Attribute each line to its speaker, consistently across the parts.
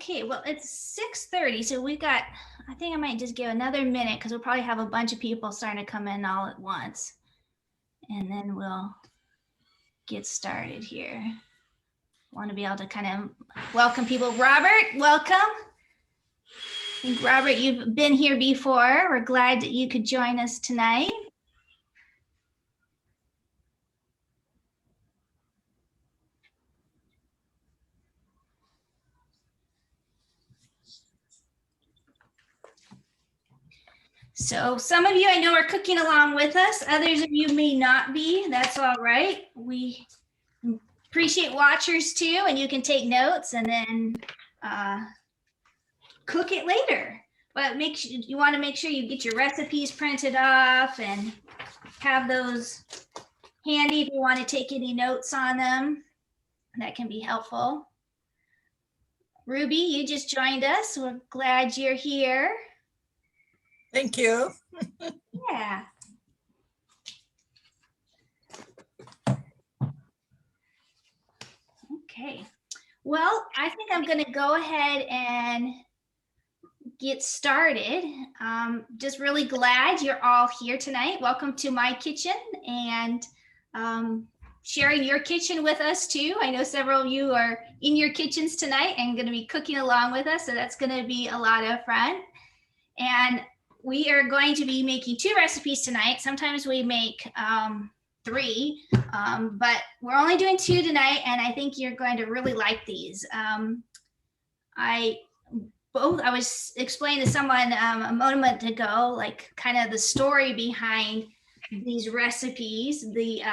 Speaker 1: Okay, well, it's 6:30, so we got, I think I might just give another minute because we'll probably have a bunch of people starting to come in all at once. And then we'll get started here. Want to be able to kind of welcome people. Robert, welcome. I think, Robert, you've been here before. We're glad that you could join us tonight. So some of you I know are cooking along with us. Others of you may not be. That's all right. We appreciate watchers too, and you can take notes and then cook it later. But you want to make sure you get your recipes printed off and have those handy if you want to take any notes on them. That can be helpful. Ruby, you just joined us. We're glad you're here.
Speaker 2: Thank you.
Speaker 1: Yeah. Okay. Well, I think I'm going to go ahead and get started. Just really glad you're all here tonight. Welcome to my kitchen and sharing your kitchen with us too. I know several of you are in your kitchens tonight and going to be cooking along with us, so that's going to be a lot of fun. And we are going to be making 2 recipes tonight. Sometimes we make 3, but we're only doing 2 tonight, and I think you're going to really like these. I was explaining to someone a moment ago, like kind of the story behind these recipes. The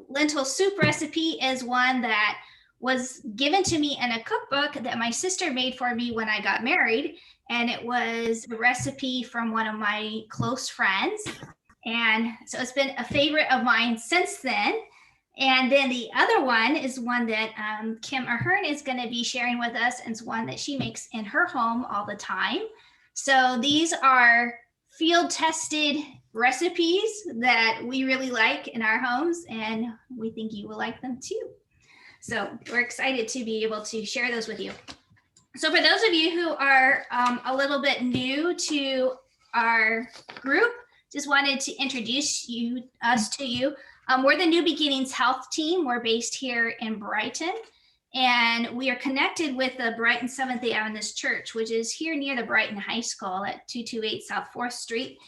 Speaker 1: lentil soup recipe is one that was given to me in a cookbook that my sister made for me when I got married. And it was a recipe from one of my close friends. And so it's been a favorite of mine since then. And then the other one is one that Kim Ahern is going to be sharing with us, and it's one that she makes in her home all the time. So these are field tested recipes that we really like in our homes, and we think you will like them too. So we're excited to be able to share those with you. So for those of you who are a little bit new to our group, just wanted to introduce us to you. We're the New Beginnings Health Team. We're based here in Brighton, and we are connected with the Brighton Seventh-day Adventist Church, which is here near the Brighton High School at 228 South 4th Street.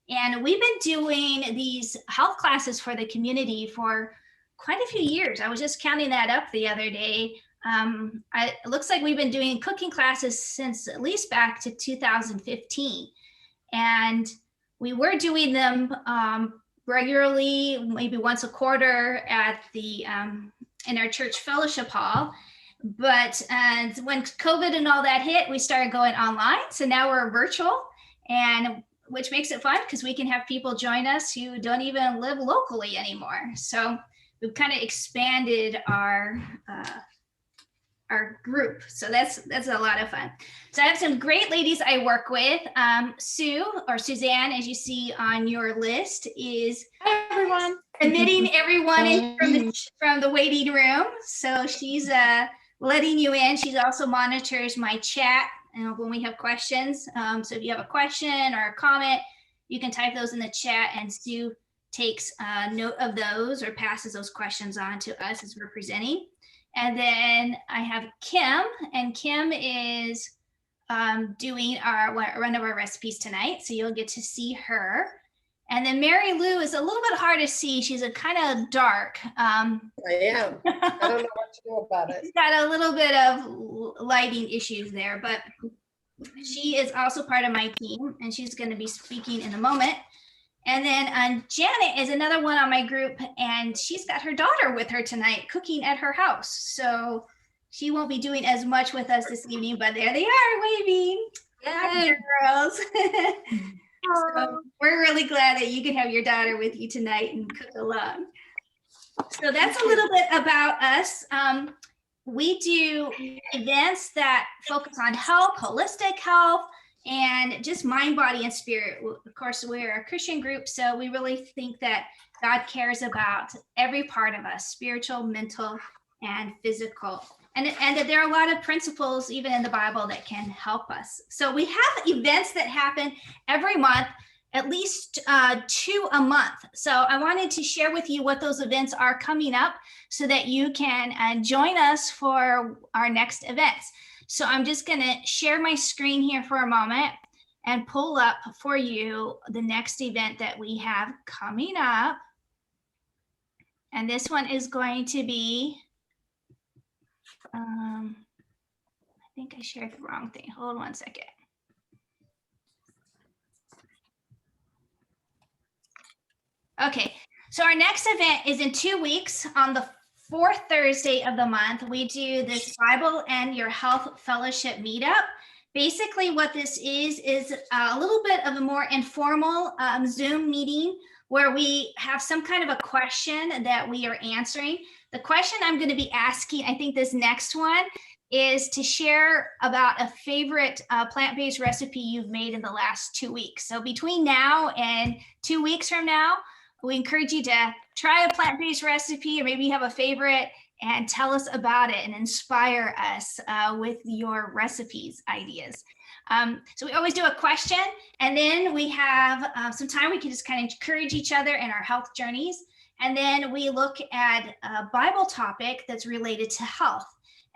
Speaker 1: And we've been doing these health classes for the community for quite a few years. I was just counting that up the other day. It looks like we've been doing cooking classes since at least back to 2015. And we were doing them regularly, maybe once a quarter at the in our church fellowship hall. But when COVID and all that hit, we started going online. So now we're virtual, and which makes it fun because we can have people join us who don't even live locally anymore. So we've kind of expanded our group. So that's a lot of fun. So I have some great ladies I work with. Sue, or Suzanne, as you see on your list, is
Speaker 3: Hi, everyone.
Speaker 1: admitting everyone in from the waiting room. So she's letting you in. She also monitors my chat when we have questions. So if you have a question or a comment, you can type those in the chat, and Sue takes note of those or passes those questions on to us as we're presenting. And then I have Kim, and Kim is doing one of our recipes tonight, so you'll get to see her. And then Mary Lou is a little bit hard to see. She's a kind of dark.
Speaker 3: I am. I don't know what to do about it.
Speaker 1: She's got a little bit of lighting issues there, but she is also part of my team, and she's going to be speaking in a moment. And then Janet is another one on my group, and she's got her daughter with her tonight cooking at her house. So she won't be doing as much with us this evening, but there they are waving. Hi, girls. So we're really glad that you can have your daughter with you tonight and cook along. So that's a little bit about us. We do events that focus on health, holistic health, and just mind, body, and spirit. Of course, we're a Christian group, so we really think that God cares about every part of us, spiritual, mental, and physical. And that there are a lot of principles even in the Bible that can help us. So we have events that happen every month, at least 2 a month. So I wanted to share with you what those events are coming up so that you can join us for our next events. So I'm just going to share my screen here for a moment and pull up for you the next event that we have coming up. And this one is going to be, I think I shared the wrong thing. Hold on one second. Okay, so our next event is in 2 weeks on the 4th Thursday of the month. We do this Bible and Your Health Fellowship meetup. Basically what this is a little bit of a more informal Zoom meeting where we have some kind of a question that we are answering. The question I'm going to be asking, I think this next one, is to share about a favorite plant-based recipe you've made in the last 2 weeks. So between now and 2 weeks from now, we encourage you to try a plant-based recipe, or maybe you have a favorite, and tell us about it and inspire us with your recipes ideas. So we always do a question, and then we have some time we can just kind of encourage each other in our health journeys. And then we look at a Bible topic that's related to health.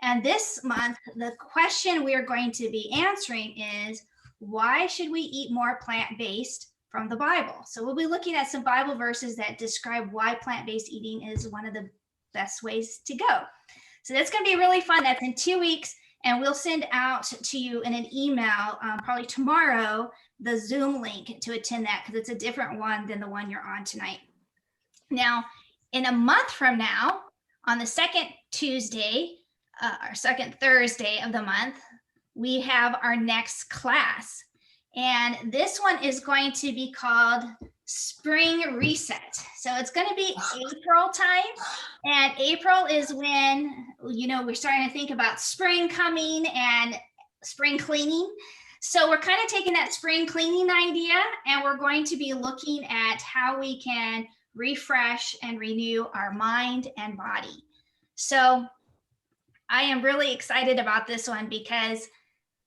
Speaker 1: And this month, the question we are going to be answering is, why should we eat more plant-based from the Bible? So we'll be looking at some Bible verses that describe why plant-based eating is one of the best ways to go. So that's going to be really fun. That's in 2 weeks, and we'll send out to you in an email probably tomorrow the Zoom link to attend that, because it's a different one than the one you're on tonight. Now, in a month from now, on the second Tuesday, our second Thursday of the month, we have our next class. And this one is going to be called Spring Reset. So it's going to be April time. And April is when, we're starting to think about spring coming and spring cleaning. So we're kind of taking that spring cleaning idea, and we're going to be looking at how we can refresh and renew our mind and body. So I am really excited about this one because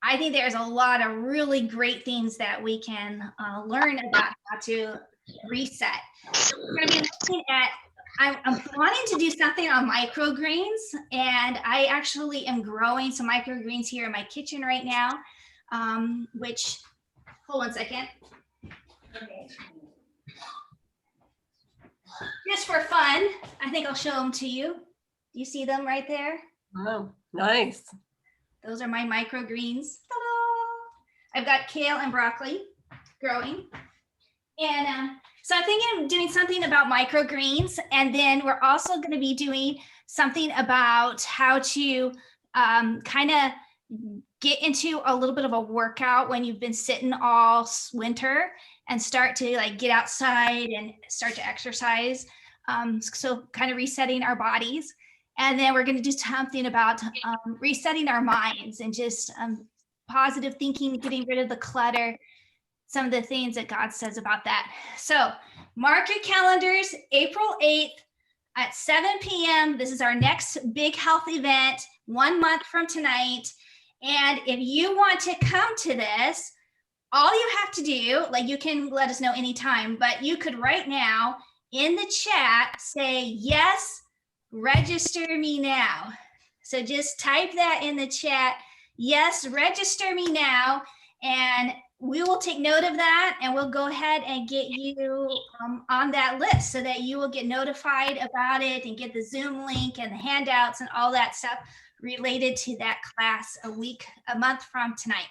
Speaker 1: I think there's a lot of really great things that we can learn about how to reset. So we're going to be looking at, I'm wanting to do something on microgreens, and I actually am growing some microgreens here in my kitchen right now, which, hold on a second. Okay. Just for fun, I think I'll show them to you. Do you see them right there?
Speaker 3: Wow, nice.
Speaker 1: Those are my microgreens. Ta-da! I've got kale and broccoli growing. And so I'm thinking of doing something about microgreens. And then we're also going to be doing something about how to kind of get into a little bit of a workout when you've been sitting all winter, and start to get outside and start to exercise. So kind of resetting our bodies. And then we're going to do something about resetting our minds and just positive thinking, getting rid of the clutter, some of the things that God says about that. So mark your calendars, April 8th at 7 p.m. This is our next big health event, 1 month from tonight. And if you want to come to this, all you have to do, you can let us know anytime, but you could right now in the chat say, yes, register me now. So just type that in the chat. Yes, register me now. And we will take note of that, and we'll go ahead and get you on that list so that you will get notified about it and get the Zoom link and the handouts and all that stuff related to that class a month from tonight,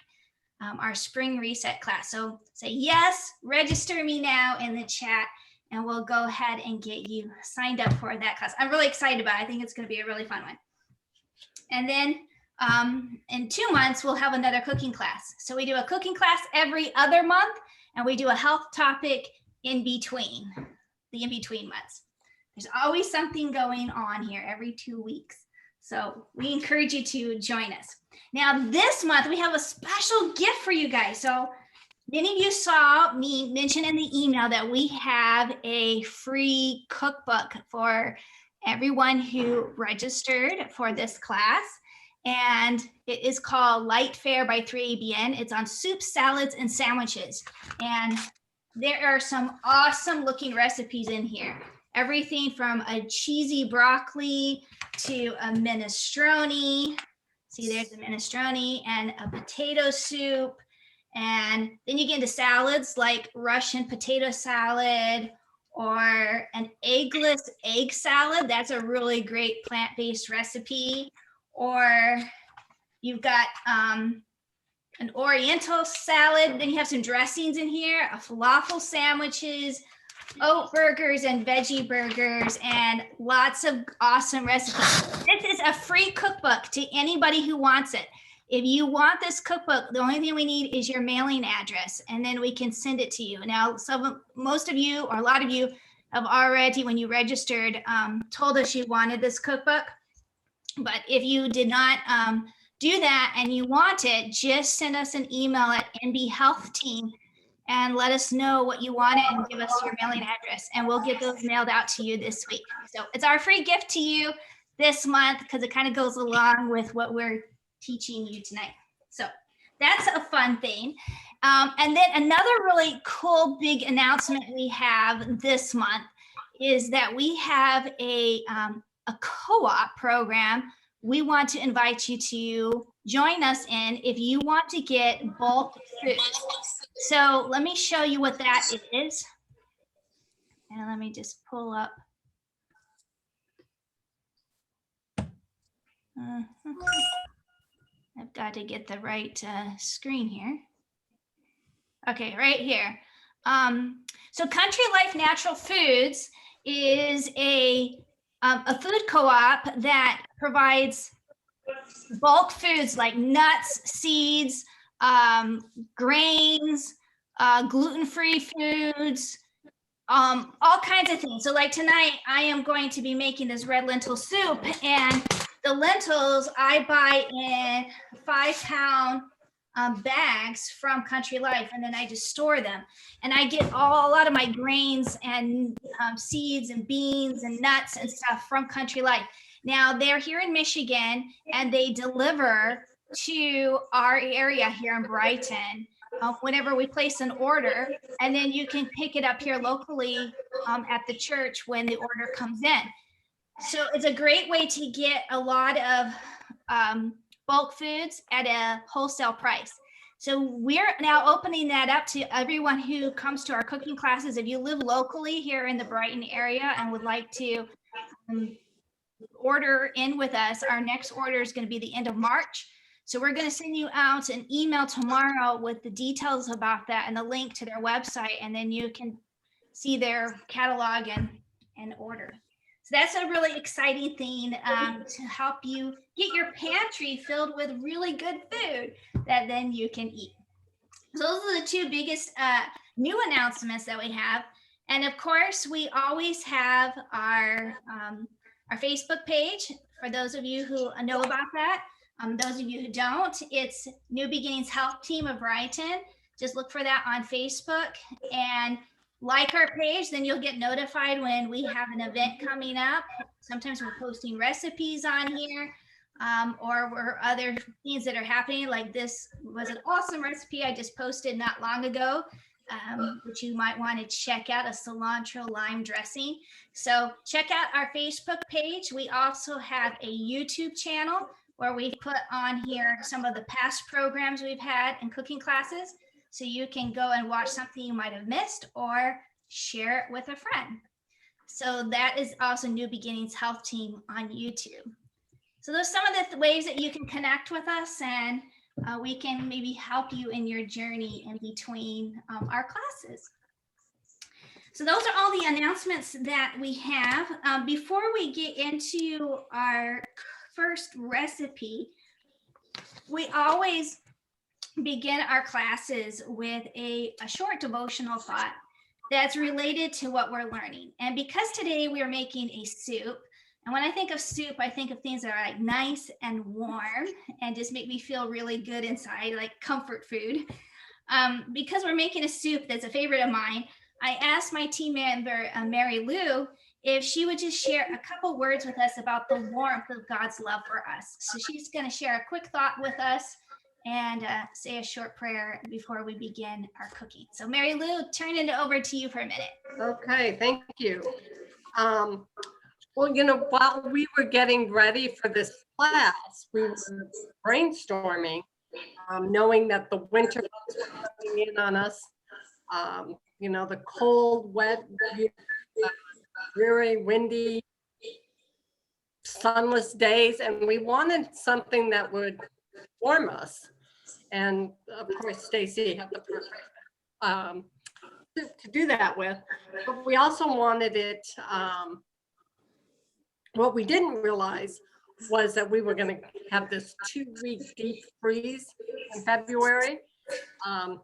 Speaker 1: our spring reset class. So say, yes, register me now in the chat, and we'll go ahead and get you signed up for that class. I'm really excited about it. I think it's going to be a really fun one. And then in 2 months, we'll have another cooking class. So we do a cooking class every other month, and we do a health topic in between, the in-between months. There's always something going on here every 2 weeks. So we encourage you to join us. Now, this month, we have a special gift for you guys. So many of you saw me mention in the email that we have a free cookbook for everyone who registered for this class. and it is called Light Fare by 3ABN. It's on soups, salads, and sandwiches. And there are some awesome looking recipes in here. Everything from a cheesy broccoli to a minestrone. See, there's a minestrone and a potato soup. And then you get into salads like Russian potato salad or an eggless egg salad. That's a really great plant-based recipe. Or you've got an oriental salad. Then you have some dressings in here, a falafel sandwiches, oat burgers and veggie burgers, and lots of awesome recipes. This is a free cookbook to anybody who wants it. If you want this cookbook, the only thing we need is your mailing address, and then we can send it to you. Now, most of you, or a lot of you, have already, when you registered, told us you wanted this cookbook. But if you did not do that and you want it, just send us an email at NB Health Team and let us know what you want it and give us your mailing address, and we'll get those mailed out to you this week. So it's our free gift to you this month because it kind of goes along with what we're teaching you tonight. So that's a fun thing. And then another really cool big announcement we have this month is that we have a co-op program we want to invite you to join us in if you want to get bulk food. So let me show you what that is. And let me just pull up. I've got to get the right screen here. Okay, right here. So Country Life Natural Foods is a food co-op that provides bulk foods like nuts, seeds, grains, gluten-free foods, all kinds of things. So like tonight, I am going to be making this red lentil soup, and the lentils I buy in 5-pound bags from Country Life, and then I just store them. And I get a lot of my grains and seeds and beans and nuts and stuff from Country Life. Now they're here in Michigan, and they deliver to our area here in Brighton whenever we place an order, and then you can pick it up here locally at the church when the order comes in. So it's a great way to get a lot of bulk foods at a wholesale price. So we're now opening that up to everyone who comes to our cooking classes. If you live locally here in the Brighton area and would like to order in with us, our next order is going to be the end of March. So we're going to send you out an email tomorrow with the details about that and the link to their website, and then you can see their catalog and order. So that's a really exciting thing to help you get your pantry filled with really good food that then you can eat. So those are the two biggest new announcements that we have. And of course, we always have our Facebook page for those of you who know about that. Those of you who don't, it's New Beginnings Health Team of Brighton. Just look for that on Facebook and like our page, then you'll get notified when we have an event coming up. Sometimes we're posting recipes on here, or other things that are happening. Like this was an awesome recipe I just posted not long ago, which you might want to check out, a cilantro lime dressing. So check out our Facebook page. We also have a YouTube channel where we've put on here some of the past programs we've had in cooking classes. So you can go and watch something you might have missed or share it with a friend. So that is also New Beginnings Health Team on YouTube. So those are some of the ways that you can connect with us, and we can maybe help you in your journey in between our classes. So those are all the announcements that we have. Before we get into our first recipe, we always begin our classes with a short devotional thought that's related to what we're learning. And because today we are making a soup, and when I think of soup, I think of things that are like nice and warm and just make me feel really good inside, like comfort food. Because we're making a soup that's a favorite of mine, I asked my team member, Mary Lou, if she would just share a couple words with us about the warmth of God's love for us. So she's going to share a quick thought with us and say a short prayer before we begin our cooking. So Mary Lou, turn it over to you for a minute.
Speaker 3: Okay, thank you. Well, while we were getting ready for this class, we were brainstorming, knowing that the winter was coming in on us. The cold, wet, dreary, windy, sunless days, and we wanted something that would warm us. And of course, Stacy had the perfect to do that with. But we also wanted it. What we didn't realize was that we were going to have this 2-week deep freeze in February. And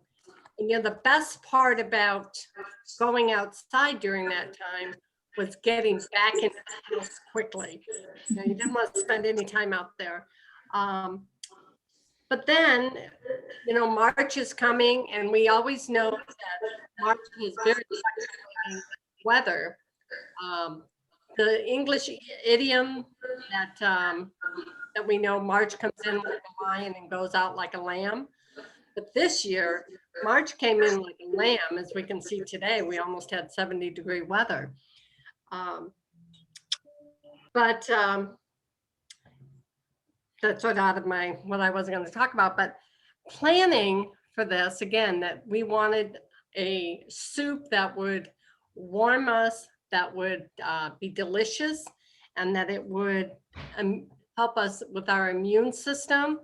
Speaker 3: the best part about going outside during that time was getting back into the house quickly. You didn't want to spend any time out there. But then, March is coming, and we always know that March is very fluctuating weather. The English idiom that we know, March comes in like a lion and goes out like a lamb. But this year, March came in like a lamb. As we can see today, we almost had 70-degree weather. But that's sort of out of what I wasn't going to talk about. But planning for this, again, that we wanted a soup that would warm us, that would be delicious, and that it would help us with our immune system.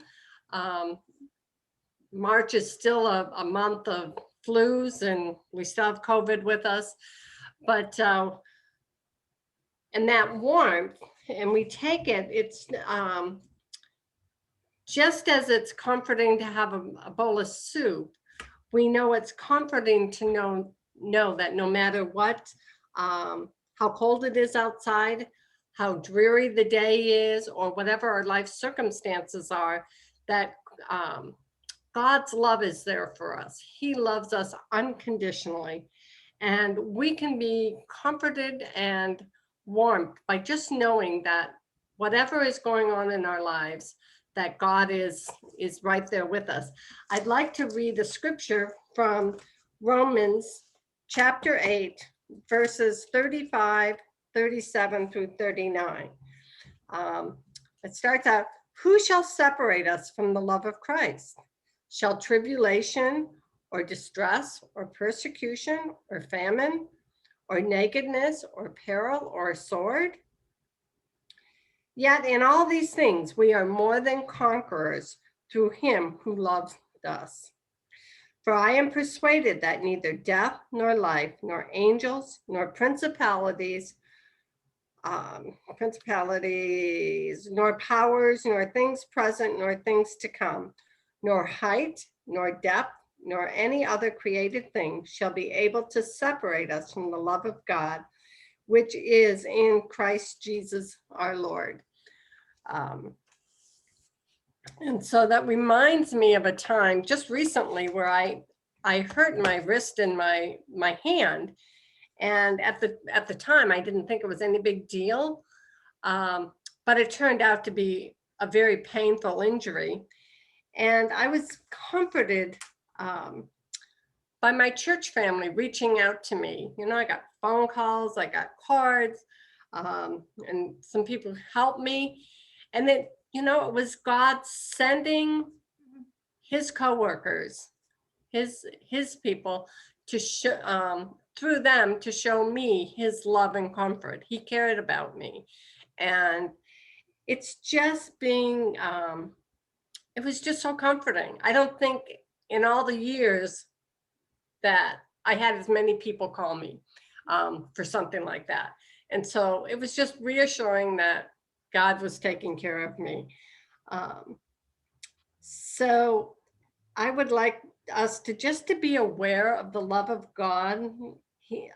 Speaker 3: March is still a month of flus, and we still have COVID with us. But, and that warmth, and we take it, it's just as it's comforting to have a bowl of soup, we know it's comforting to know that no matter what, how cold it is outside, how dreary the day is, or whatever our life circumstances are, that God's love is there for us. He loves us unconditionally. And we can be comforted and warmed by just knowing that whatever is going on in our lives, that God is right there with us. I'd like to read a scripture from Romans chapter 8, verses 35, 37 through 39. It starts out, who shall separate us from the love of Christ? Shall tribulation or distress or persecution or famine or nakedness or peril or sword? Yet in all these things, we are more than conquerors through him who loved us. For I am persuaded that neither death nor life, nor angels, nor principalities, nor powers, nor things present, nor things to come, nor height, nor depth, nor any other created thing shall be able to separate us from the love of God, which is in Christ Jesus our Lord. And so that reminds me of a time just recently where I hurt my wrist and my hand. And at the time, I didn't think it was any big deal. But it turned out to be a very painful injury. And I was comforted by my church family reaching out to me. I got phone calls, I got cards, and some people helped me. And then, it was God sending his coworkers, his people to through them to show me his love and comfort. He cared about me. And it's just it was just so comforting. I don't think in all the years that I had as many people call me for something like that. And so it was just reassuring that God was taking care of me. So I would like us to be aware of the love of God. He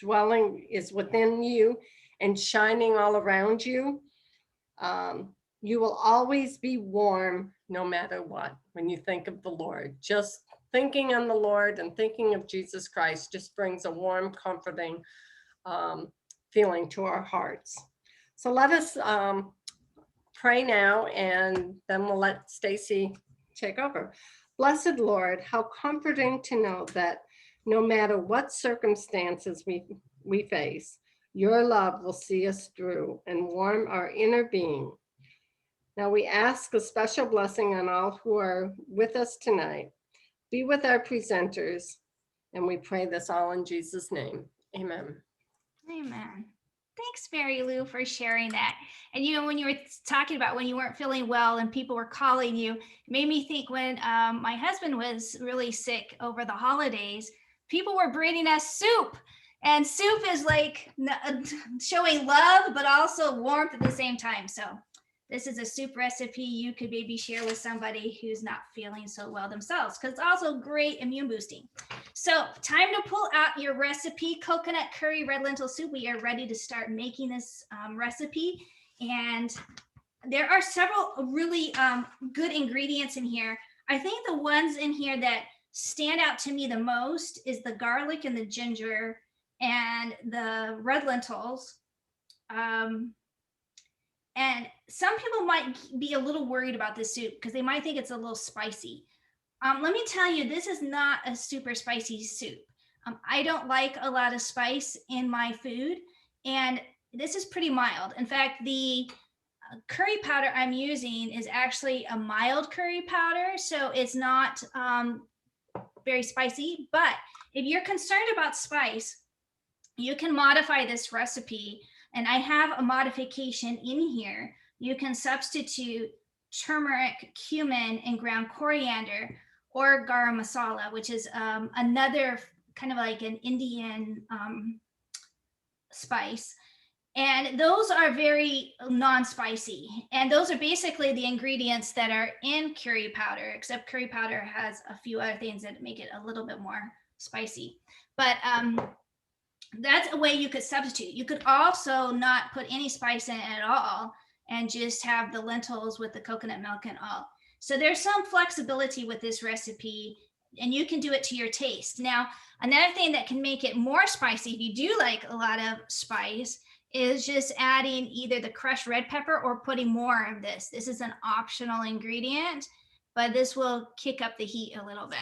Speaker 3: dwelling is within you and shining all around you. You will always be warm no matter what when you think of the Lord. Just thinking on the Lord and thinking of Jesus Christ just brings a warm, comforting feeling to our hearts. So let us pray now, and then we'll let Stacy take over. Blessed Lord, how comforting to know that no matter what circumstances we face, your love will see us through and warm our inner being. Now we ask a special blessing on all who are with us tonight. Be with our presenters, and we pray this all in Jesus' name. Amen.
Speaker 1: Amen. Thanks, Mary Lou, for sharing that. And when you were talking about when you weren't feeling well and people were calling you, it made me think when my husband was really sick over the holidays, people were bringing us soup. And soup is like showing love, but also warmth at the same time. So this is a soup recipe you could maybe share with somebody who's not feeling so well themselves, because it's also great immune boosting. So time to pull out your recipe, coconut curry red lentil soup. We are ready to start making this recipe. And there are several really good ingredients in here. I think the ones in here that stand out to me the most is the garlic and the ginger and the red lentils. And some people might be a little worried about this soup because they might think it's a little spicy. Let me tell you, this is not a super spicy soup. I don't like a lot of spice in my food, and this is pretty mild. In fact, the curry powder I'm using is actually a mild curry powder, so it's not very spicy. But if you're concerned about spice, you can modify this recipe. And I have a modification in here. You can substitute turmeric, cumin, and ground coriander, or garam masala, which is another kind of like an Indian spice. And those are very non-spicy. And those are basically the ingredients that are in curry powder, except curry powder has a few other things that make it a little bit more spicy. But that's a way you could substitute. You could also not put any spice in it at all and just have the lentils with the coconut milk and all. So there's some flexibility with this recipe, and you can do it to your taste. Now, another thing that can make it more spicy, if you do like a lot of spice, is just adding either the crushed red pepper or putting more of this. This is an optional ingredient, but this will kick up the heat a little bit.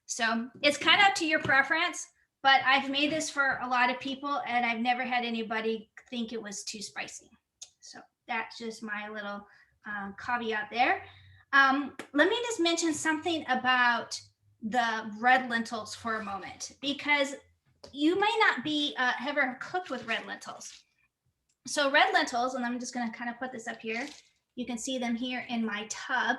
Speaker 1: So it's kind of up to your preference. But I've made this for a lot of people, and I've never had anybody think it was too spicy. So that's just my little caveat there. Let me just mention something about the red lentils for a moment, because you may not be ever cooked with red lentils. So red lentils, and I'm just going to kind of put this up here. You can see them here in my tub.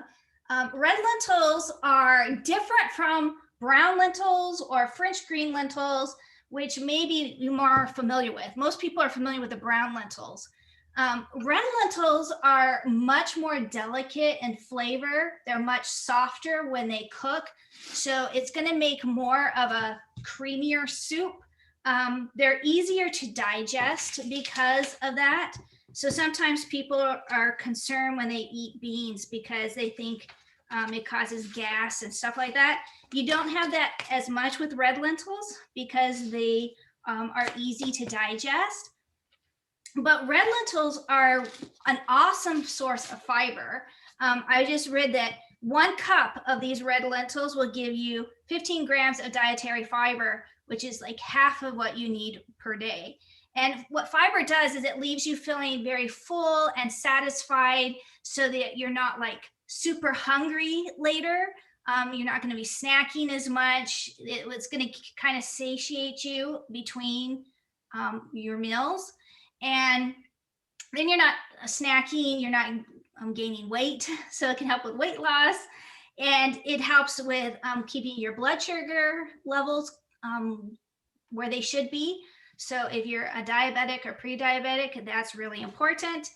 Speaker 1: Red lentils are different from brown lentils or French green lentils, which maybe you're more familiar with. Most people are familiar with the brown lentils. Red lentils are much more delicate in flavor. They're much softer when they cook. So it's going to make more of a creamier soup. They're easier to digest because of that. So sometimes people are concerned when they eat beans because they think it causes gas and stuff like that. You don't have that as much with red lentils because they are easy to digest. But red lentils are an awesome source of fiber. I just read that 1 cup of these red lentils will give you 15 grams of dietary fiber, which is like half of what you need per day. And what fiber does is it leaves you feeling very full and satisfied so that you're not like super hungry later. You're not going to be snacking as much. It's going to kind of satiate you between your meals. And then you're not snacking, you're not gaining weight. So it can help with weight loss. And it helps with keeping your blood sugar levels where they should be. So if you're a diabetic or pre-diabetic, that's really important.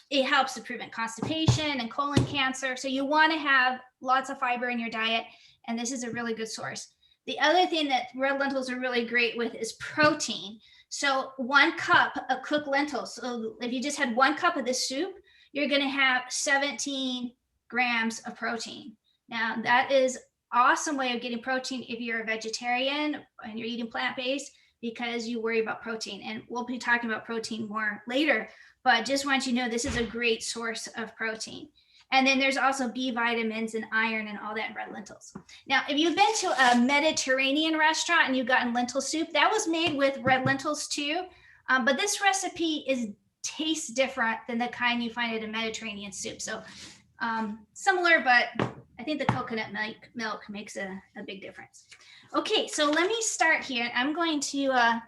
Speaker 1: It helps to prevent constipation and colon cancer. So you want to have lots of fiber in your diet, and this is a really good source. The other thing that red lentils are really great with is protein. So 1 cup of cooked lentils. So if you just had 1 cup of this soup, you're going to have 17 grams of protein. Now that is awesome way of getting protein if you're a vegetarian and you're eating plant-based, because you worry about protein. And we'll be talking about protein more later, but just want you to know this is a great source of protein. And then there's also B vitamins and iron and all that in red lentils. Now, if you've been to a Mediterranean restaurant and you've gotten lentil soup, that was made with red lentils too. But this recipe tastes different than the kind you find at a Mediterranean soup. So similar, but I think the coconut milk makes a big difference. Okay, so let me start here. I'm going to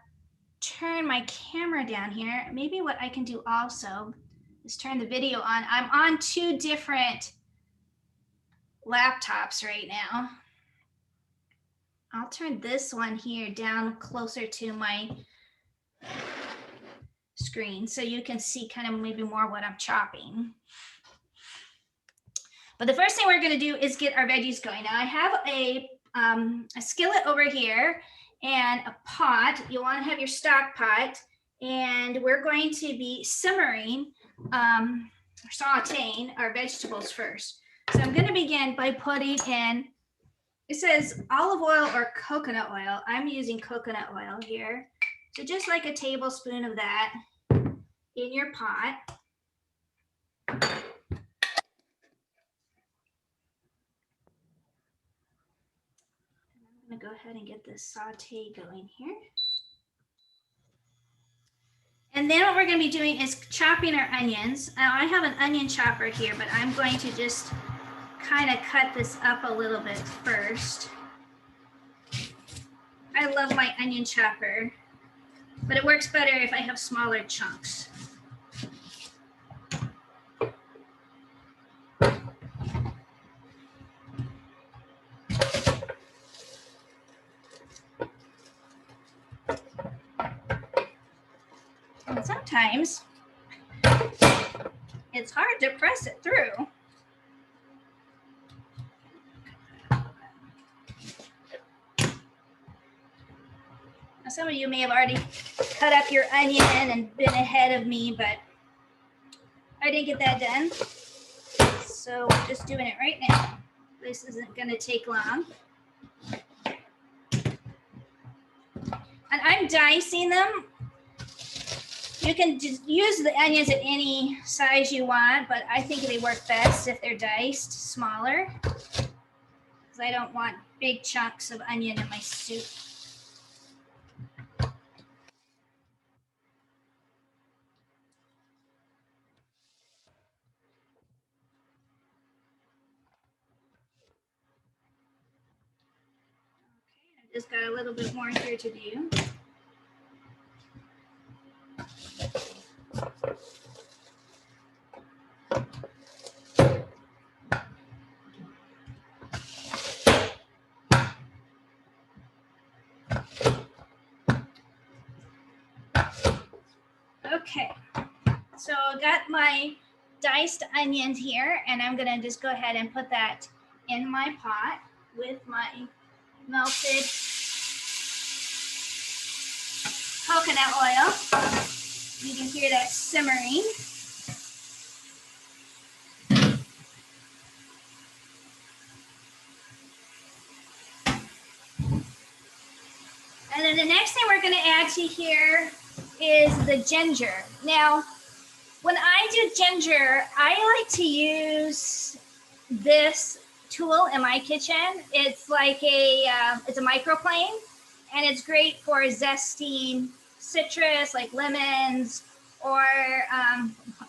Speaker 1: turn my camera down here. Maybe what I can do also is turn the video on. I'm on 2 different laptops right now. I'll turn this one here down closer to my screen so you can see kind of maybe more what I'm chopping. But the first thing we're going to do is get our veggies going. Now I have a skillet over here and a pot. You want to have your stock pot, and we're going to be simmering or sauteing our vegetables first. So I'm going to begin by putting in, it says olive oil or coconut oil. I'm using coconut oil here. So just like a tablespoon of that in your pot. I'm going to go ahead and get this saute going here. And then what we're going to be doing is chopping our onions. Now I have an onion chopper here, but I'm going to just kind of cut this up a little bit first. I love my onion chopper, but it works better if I have smaller chunks. And sometimes it's hard to press it through. Now, some of you may have already cut up your onion and been ahead of me, but I didn't get that done. So we're just doing it right now. This isn't going to take long. And I'm dicing them. You can just use the onions at any size you want, but I think they work best if they're diced smaller, because I don't want big chunks of onion in my soup. Okay, I've just got a little bit more here to do. Okay, so I got my diced onions here, and I'm gonna just go ahead and put that in my pot with my melted coconut oil. You can hear that simmering. And then the next thing we're gonna add to here is the ginger. Now, when I do ginger, I like to use this tool in my kitchen. It's like it's a microplane, and it's great for zesting citrus like lemons, or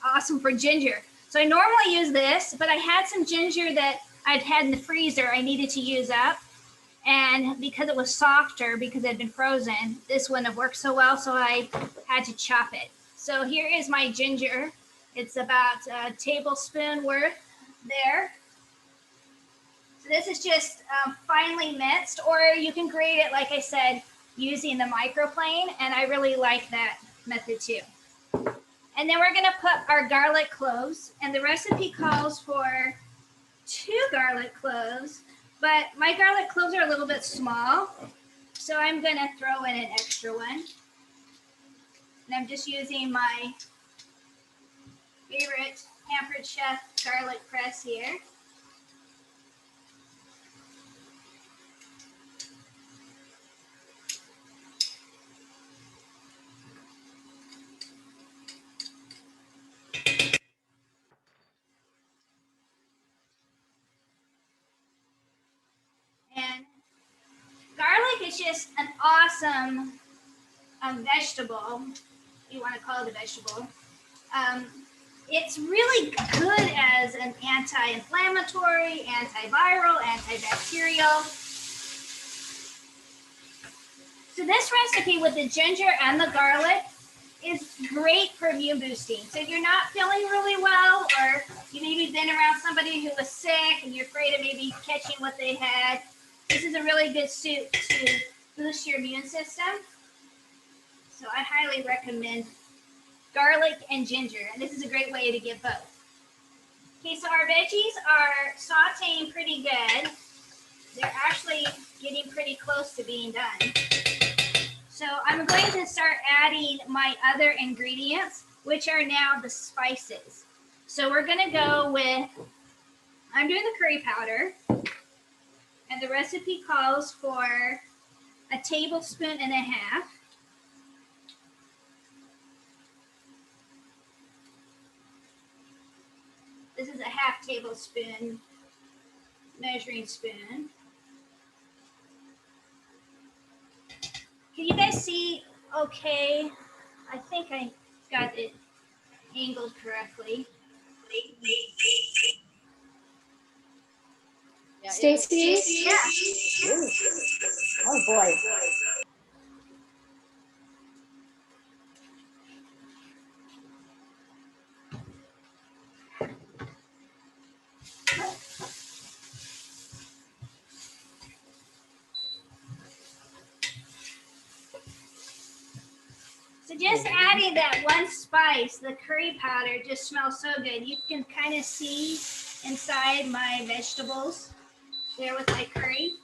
Speaker 1: awesome for ginger. So I normally use this, but I had some ginger that I'd had in the freezer I needed to use up. And because it was softer, because it had been frozen, this wouldn't have worked so well, so I had to chop it. So here is my ginger. It's about a tablespoon worth there. So this is just finely minced, or you can grate it, like I said, using the microplane, and I really like that method too. And then we're gonna put our garlic cloves, and the recipe calls for 2 garlic cloves, but my garlic cloves are a little bit small, so I'm gonna throw in an extra one. And I'm just using my favorite Pampered Chef garlic press here. is just an awesome vegetable. You want to call it a vegetable. It's really good as an anti-inflammatory, antiviral, antibacterial. So this recipe with the ginger and the garlic is great for immune boosting. So if you're not feeling really well, or you maybe been around somebody who was sick and you're afraid of maybe catching what they had, this is a really good soup to boost your immune system. So I highly recommend garlic and ginger, and this is a great way to get both. Okay, so our veggies are sauteing pretty good. They're actually getting pretty close to being done. So I'm going to start adding my other ingredients, which are now the spices. So we're going to go with, I'm doing the curry powder, and the recipe calls for 1.5 tablespoons. This is a 1/2 tablespoon measuring spoon. Can you guys see okay? I think I got it angled correctly.
Speaker 4: Stacy?
Speaker 1: Yeah.
Speaker 4: Oh boy.
Speaker 1: So just adding that one spice, the curry powder, just smells so good. You can kind of see inside my vegetables there with my curry.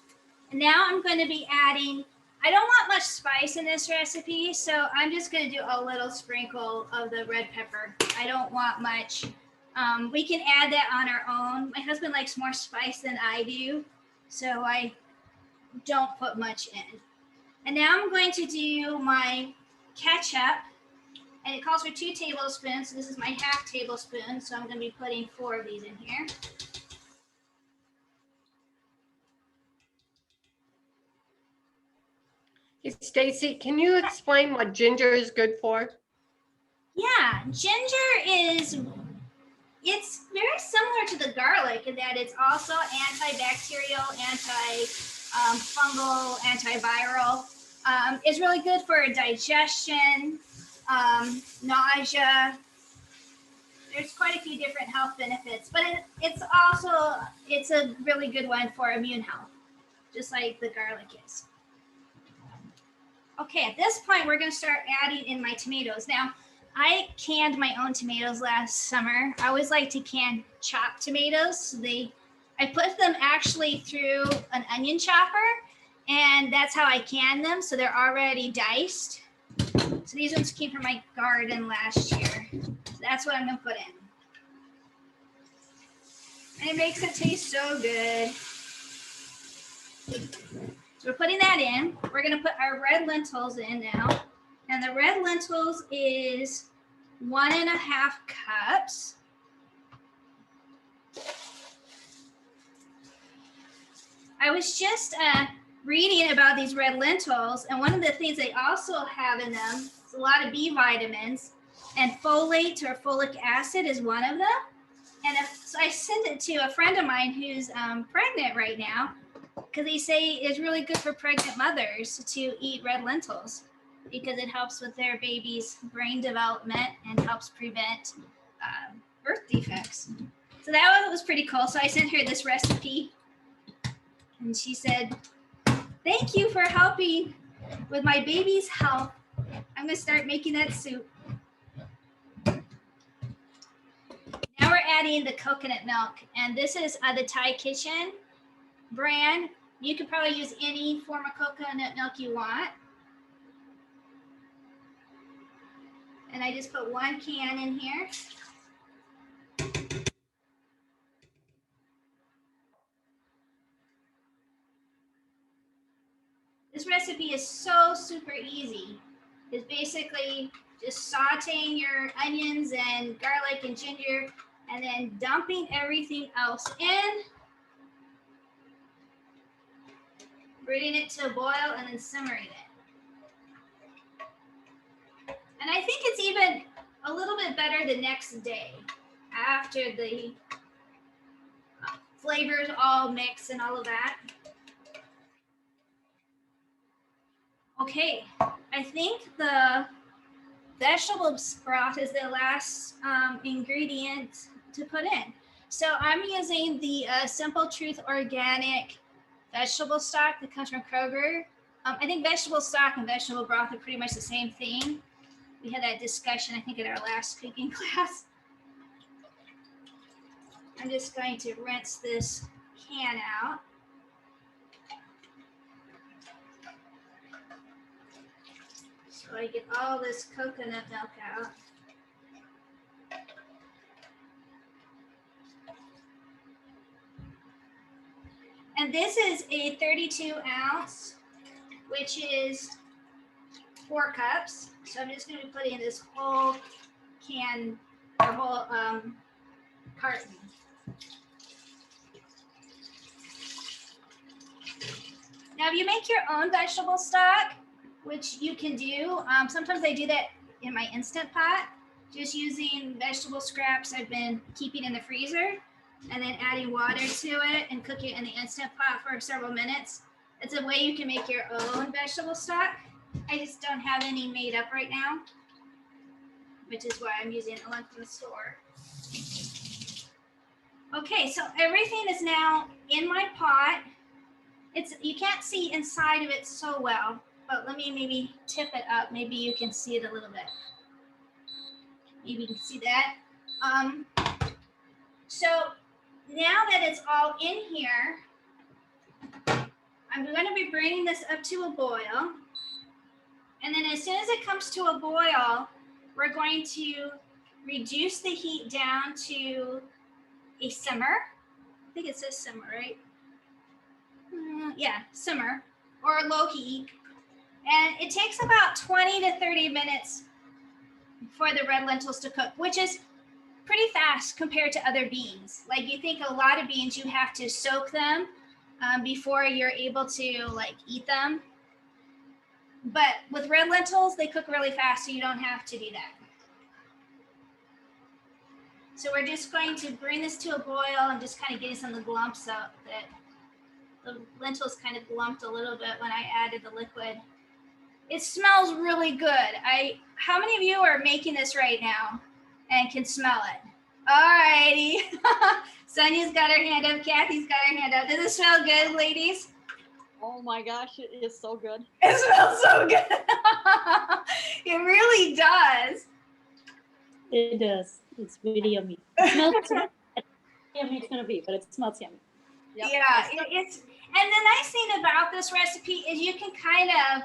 Speaker 1: And now I'm going to be adding, I don't want much spice in this recipe, so I'm just going to do a little sprinkle of the red pepper. I don't want much. We can add that on our own. My husband likes more spice than I do, so I don't put much in. And now I'm going to do my ketchup, and it calls for 2 tablespoons. So this is my 1/2 tablespoon, so I'm going to be putting 4 of these in here.
Speaker 3: Hey, Stacy, can you explain what ginger is good for?
Speaker 1: Yeah, ginger is, it's very similar to the garlic in that it's also antibacterial, anti-fungal, antiviral. It's really good for digestion, nausea. There's quite a few different health benefits, but it's a really good one for immune health, just like the garlic is. Okay, at this point, we're going to start adding in my tomatoes. Now, I canned my own tomatoes last summer. I always like to can chopped tomatoes. So I put them actually through an onion chopper, and that's how I can them. So they're already diced. So these ones came from my garden last year. So that's what I'm going to put in. And it makes it taste so good. So we're putting that in. We're going to put our red lentils in now. And the red lentils is 1.5 cups. I was just reading about these red lentils, and one of the things they also have in them is a lot of B vitamins, and folate or folic acid is one of them. And so I sent it to a friend of mine who's pregnant right now, because they say it's really good for pregnant mothers to eat red lentils because it helps with their baby's brain development and helps prevent birth defects. So that was pretty cool. So I sent her this recipe, and she said, "Thank you for helping with my baby's health. I'm going to start making that soup." Now we're adding the coconut milk, and this is the Thai Kitchen brand. You could probably use any form of coconut milk you want. And I just put 1 can in here. This recipe is so super easy. It's basically just sauteing your onions and garlic and ginger, and then dumping everything else in. bringing it to a boil and then simmering it. And I think it's even a little bit better the next day after the flavors all mix and all of that. Okay, I think the vegetable broth is the last ingredient to put in. So I'm using the Simple Truth Organic vegetable stock that comes from Kroger. I think vegetable stock and vegetable broth are pretty much the same thing. We had that discussion, I think, in our last cooking class. I'm just going to rinse this can out. So I get all this coconut milk out. And this is a 32 ounce, which is 4 cups. So I'm just going to be putting this whole can, or whole carton. Now, if you make your own vegetable stock, which you can do, sometimes I do that in my Instant Pot, just using vegetable scraps I've been keeping in the freezer, and then adding water to it and cooking it in the Instant Pot for several minutes. It's a way you can make your own vegetable stock. I just don't have any made up right now, which is why I'm using the one from the store. Okay, so everything is now in my pot. You can't see inside of it so well, but let me maybe tip it up. Maybe you can see it a little bit. Maybe you can see that. So now that it's all in here, I'm going to be bringing this up to a boil. And then as soon as it comes to a boil, we're going to reduce the heat down to a simmer. I think it says simmer, right? Yeah, simmer or low heat. And it takes about 20 to 30 minutes for the red lentils to cook, which is pretty fast compared to other beans. Like, you think a lot of beans, you have to soak them before you're able to like eat them. But with red lentils, they cook really fast, so you don't have to do that. So we're just going to bring this to a boil and just kind of getting some of the lumps out. That the lentils kind of lumped a little bit when I added the liquid. It smells really good. How many of you are making this right now and can smell it? All righty. Sonia's got her hand up. Kathy's got her hand up. Does it smell good, ladies?
Speaker 4: Oh my gosh, it is so good.
Speaker 1: It smells so good. It really does.
Speaker 5: It does. It's really yummy. It smells yummy it's gonna be, but it smells yummy.
Speaker 4: Yep.
Speaker 1: Yeah, it's, and the nice thing about this recipe is you can kind of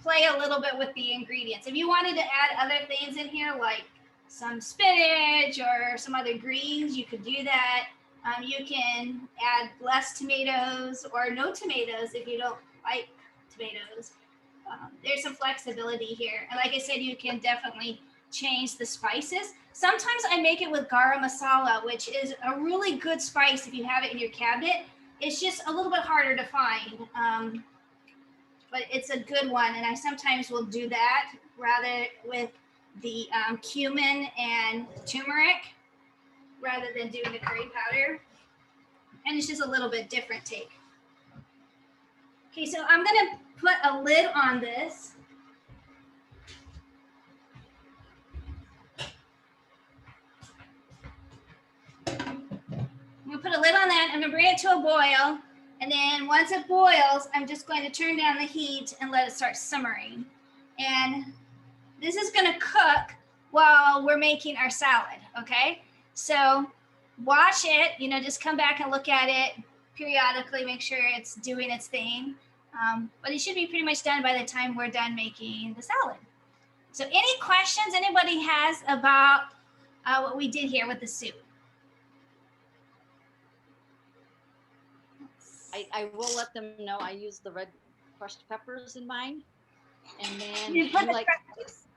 Speaker 1: play a little bit with the ingredients. If you wanted to add other things in here, like some spinach or some other greens, you could do that. You can add less tomatoes or no tomatoes if you don't like tomatoes. There's some flexibility here. And like I said, you can definitely change the spices. Sometimes I make it with garam masala, which is a really good spice if you have it in your cabinet. It's just a little bit harder to find, but it's a good one. And I sometimes will do that rather with the cumin and turmeric rather than doing the curry powder. And it's just a little bit different take. Okay, so I'm gonna put a lid on this. I'm gonna put a lid on that. I'm gonna bring it to a boil. And then once it boils, I'm just going to turn down the heat and let it start simmering. And this is gonna cook while we're making our salad, okay? So watch it, just come back and look at it periodically, make sure it's doing its thing. But it should be pretty much done by the time we're done making the salad. So any questions anybody has about what we did here with the soup?
Speaker 4: I will let them know I use the red crushed peppers in mine. And then
Speaker 1: You put the
Speaker 4: like,
Speaker 1: Is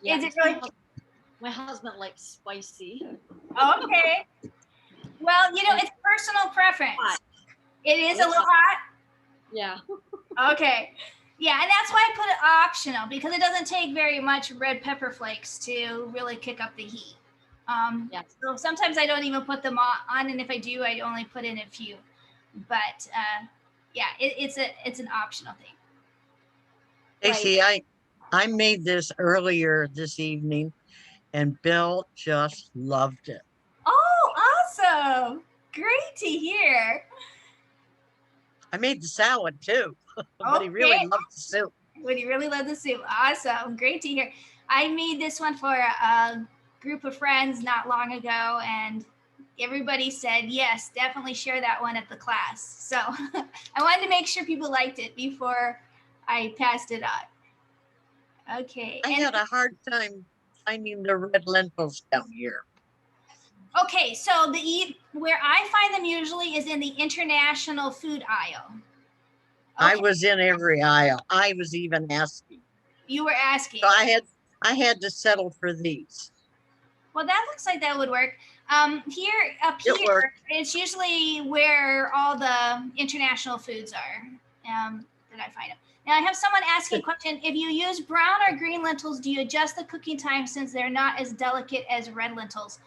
Speaker 4: yeah,
Speaker 1: it really?
Speaker 4: my husband likes spicy.
Speaker 1: Okay. Well, it's personal preference.
Speaker 4: Hot.
Speaker 1: It is a
Speaker 4: It's
Speaker 1: little
Speaker 4: hot.
Speaker 1: hot.
Speaker 4: Yeah.
Speaker 1: Okay. Yeah, and that's why I put it optional, because it doesn't take very much red pepper flakes to really kick up the heat.
Speaker 4: Yes.
Speaker 1: So sometimes I don't even put them on, and if I do, I only put in a few. But yeah, it's an optional thing.
Speaker 6: Stacy, I made this earlier this evening and Bill just loved it.
Speaker 1: Oh, awesome. Great to hear.
Speaker 6: I made the salad too, but he really
Speaker 1: Okay.
Speaker 6: loved the soup.
Speaker 1: Would you really love the soup? Awesome. Great to hear. I made this one for a group of friends not long ago, and everybody said, yes, definitely share that one at the class. So I wanted to make sure people liked it before I passed it on. Okay.
Speaker 6: I had a hard time finding the red lentils down here.
Speaker 1: Okay, so where I find them usually is in the international food aisle. Okay.
Speaker 6: I was in every aisle. I was even asking.
Speaker 1: You were asking.
Speaker 6: So I had to settle for these.
Speaker 1: Well, that looks like that would work. Here, up
Speaker 6: It
Speaker 1: here,
Speaker 6: worked.
Speaker 1: it's usually where all the international foods are that I find them. Now, I have someone asking a question. If you use brown or green lentils, do you adjust the cooking time since they're not as delicate as red lentils?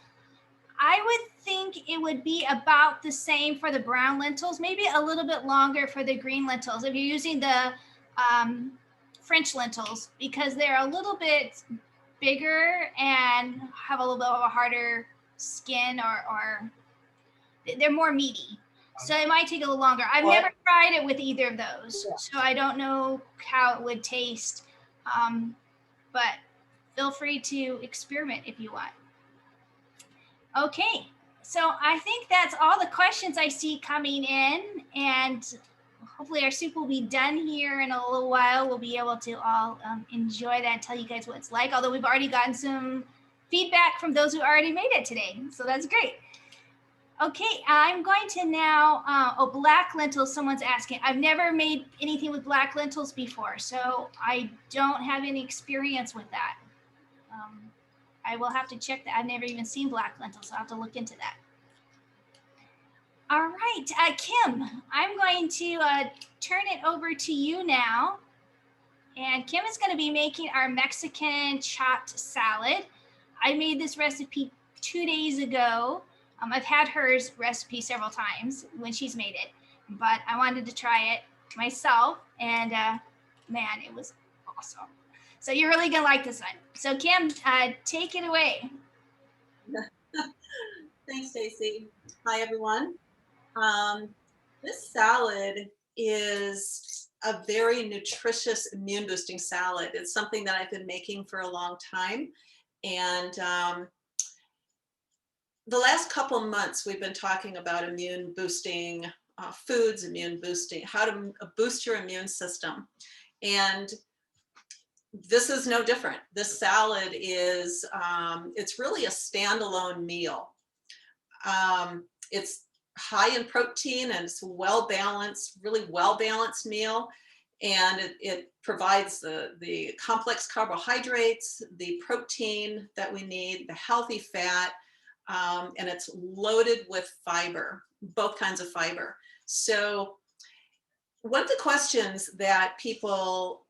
Speaker 1: I would think it would be about the same for the brown lentils, maybe a little bit longer for the green lentils if you're using the French lentils, because they're a little bit bigger and have a little bit of a harder skin, or they're more meaty. So it might take a little longer. I've never tried it with either of those, so I don't know how it would taste. But feel free to experiment if you want. Okay, so I think that's all the questions I see coming in, and hopefully our soup will be done here in a little while. We'll be able to all enjoy that and tell you guys what it's like, although we've already gotten some feedback from those who already made it today, so that's great. Okay, I'm going to now, black lentils, someone's asking. I've never made anything with black lentils before, so I don't have any experience with that. I will have to check that. I've never even seen black lentils, so I'll have to look into that. All right, Kim, I'm going to turn it over to you now. And Kim is going to be making our Mexican chopped salad. I made this recipe 2 days ago. I've had her recipe several times when she's made it, but I wanted to try it myself, and man, it was awesome. So you're really gonna like this one. So Kim, take it away.
Speaker 7: Thanks, Stacy. Hi, everyone. This salad is a very nutritious, immune boosting salad. It's something that I've been making for a long time. And the last couple months, we've been talking about immune boosting foods, immune boosting, how to boost your immune system. And this is no different. This salad is, it's really a standalone meal. It's high in protein and it's well-balanced, really well-balanced meal. And it provides the complex carbohydrates, the protein that we need, the healthy fat, and it's loaded with fiber, both kinds of fiber. So one of the questions that people,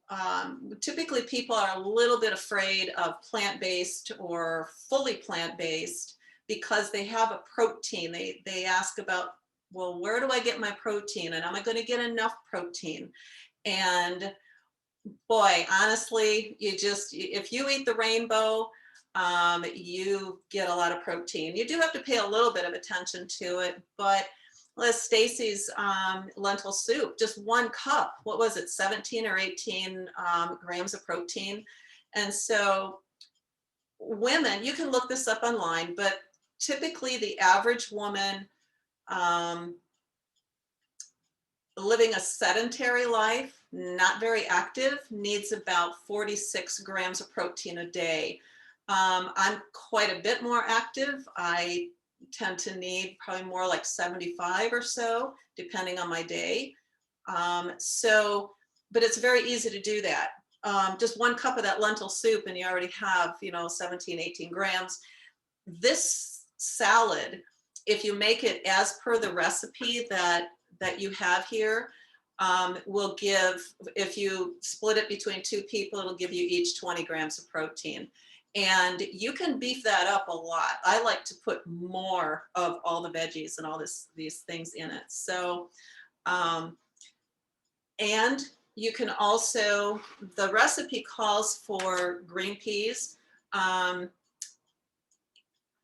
Speaker 7: typically people are a little bit afraid of plant-based or fully plant-based because they have a protein. They ask about, well, where do I get my protein? And am I going to get enough protein? And boy, honestly, if you eat the rainbow, you get a lot of protein. You do have to pay a little bit of attention to it, but as Stacy's lentil soup, just 1 cup, what was it, 17 or 18 grams of protein. And so women, you can look this up online, but typically the average woman living a sedentary life, not very active, needs about 46 grams of protein a day. I'm quite a bit more active. I tend to need probably more like 75 or so, depending on my day. But it's very easy to do that. Just 1 cup of that lentil soup and you already have, 17, 18 grams. This salad, if you make it as per the recipe that you have here, will give, if you split it between 2 people, it'll give you each 20 grams of protein. And you can beef that up a lot. I like to put more of all the veggies and all these things in it. So, and you can also, the recipe calls for green peas. I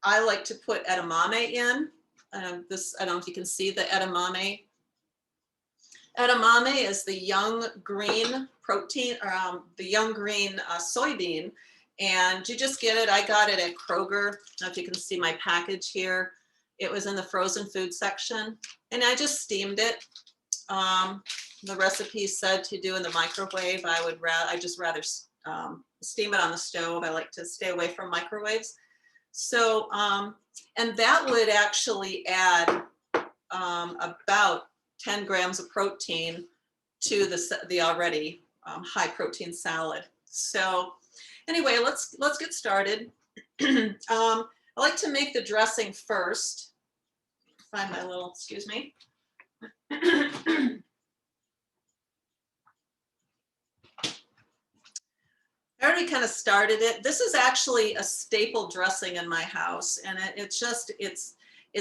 Speaker 7: like to put edamame in. This, I don't know if you can see the edamame. Edamame is the young green protein, the young green soybean. And you just get it. I got it at Kroger. I don't know if you can see my package here. It was in the frozen food section. And I just steamed it. The recipe said to do in the microwave. I just rather steam it on the stove. I like to stay away from microwaves. So, and that would actually add about 10 grams of protein to the already high protein salad. So anyway, let's get started. I like to make the dressing first. Find my little, excuse me. I already kind of started it. This is actually a staple dressing in my house, and it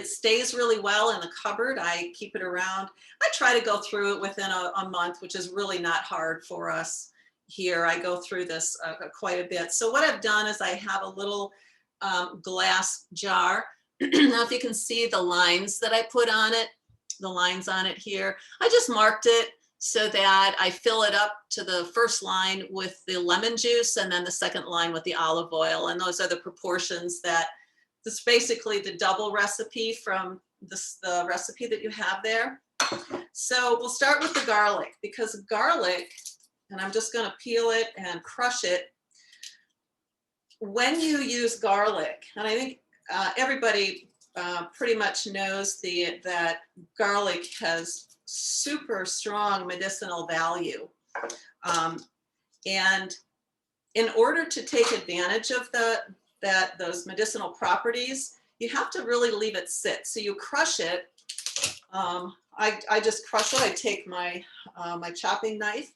Speaker 7: stays really well in the cupboard. I keep it around. I try to go through it within a month, which is really not hard for us here. I go through this quite a bit. So what I've done is I have a little glass jar. Now, if you can see the lines that I put on it, the lines on it here, I just marked it so that I fill it up to the first line with the lemon juice and then the second line with the olive oil. And those are the proportions that, this is basically the double recipe from the recipe that you have there. So we'll start with the garlic, because garlic, and I'm just going to peel it and crush it. When you use garlic, and I think everybody pretty much knows that garlic has super strong medicinal value. And in order to take advantage of those medicinal properties, you have to really leave it sit. So you crush it. I just crush it. I take my my chopping knife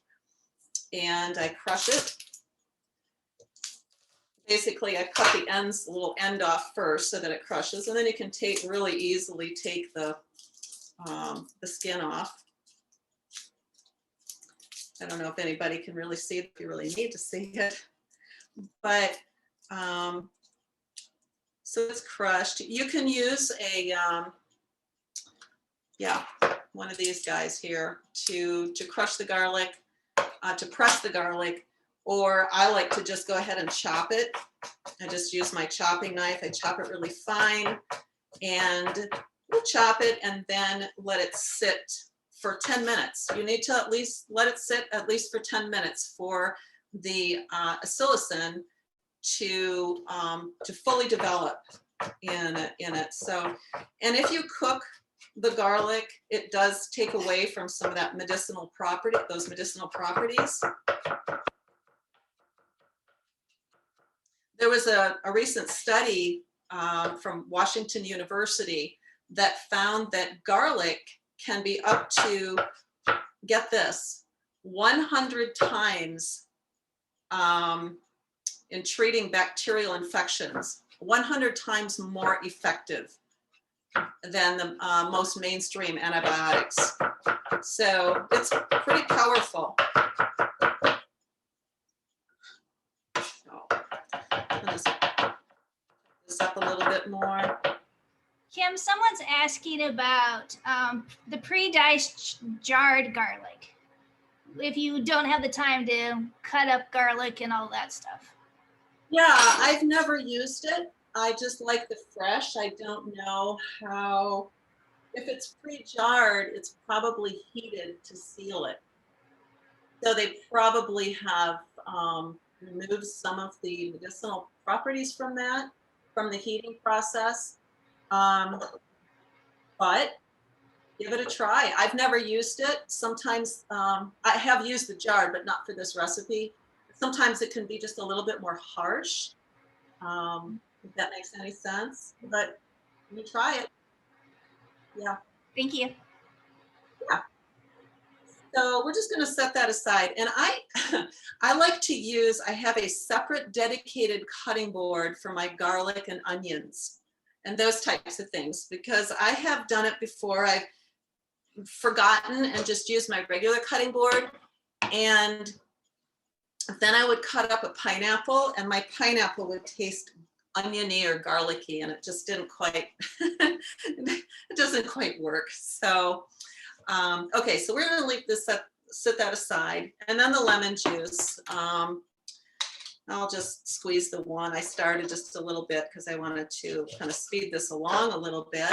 Speaker 7: and I crush it. Basically, I cut the ends, the little end off first so that it crushes, and then you can really easily take the skin off. I don't know if anybody can really see it, if you really need to see it, but so it's crushed. You can use one of these guys here to crush the garlic, to press the garlic, or I like to just go ahead and chop it. I just use my chopping knife. I chop it really fine, and we'll chop it and then let it sit for 10 minutes. You need to at least let it sit at least for 10 minutes for the acetylsin to fully develop in it. So, and if you cook the garlic, it does take away from some of that medicinal property, those medicinal properties. There was a recent study from Washington University that found that garlic can be up to, get this, 100 times in treating bacterial infections, 100 times more effective than the most mainstream antibiotics. So it's pretty powerful. Let's put this up a little bit more.
Speaker 1: Kim, someone's asking about the pre-diced jarred garlic. If you don't have the time to cut up garlic and all that stuff.
Speaker 7: Yeah, I've never used it. I just like the fresh. I don't know how, if it's pre-jarred, it's probably heated to seal it. So they probably have removed some of the medicinal properties from that, from the heating process. But give it a try. I've never used it. Sometimes I have used the jar, but not for this recipe. Sometimes it can be just a little bit more harsh, if that makes any sense. But you try it. Yeah.
Speaker 1: Thank you.
Speaker 7: Yeah. So we're just going to set that aside. And I like to use, I have a separate dedicated cutting board for my garlic and onions and those types of things, because I have done it before. I've forgotten and just used my regular cutting board. And then I would cut up a pineapple and my pineapple would taste oniony or garlicky, and it just didn't quite, it doesn't quite work. So, okay, so we're gonna leave this up, set that aside. And then the lemon juice. I'll just squeeze the one. I started just a little bit because I wanted to kind of speed this along a little bit.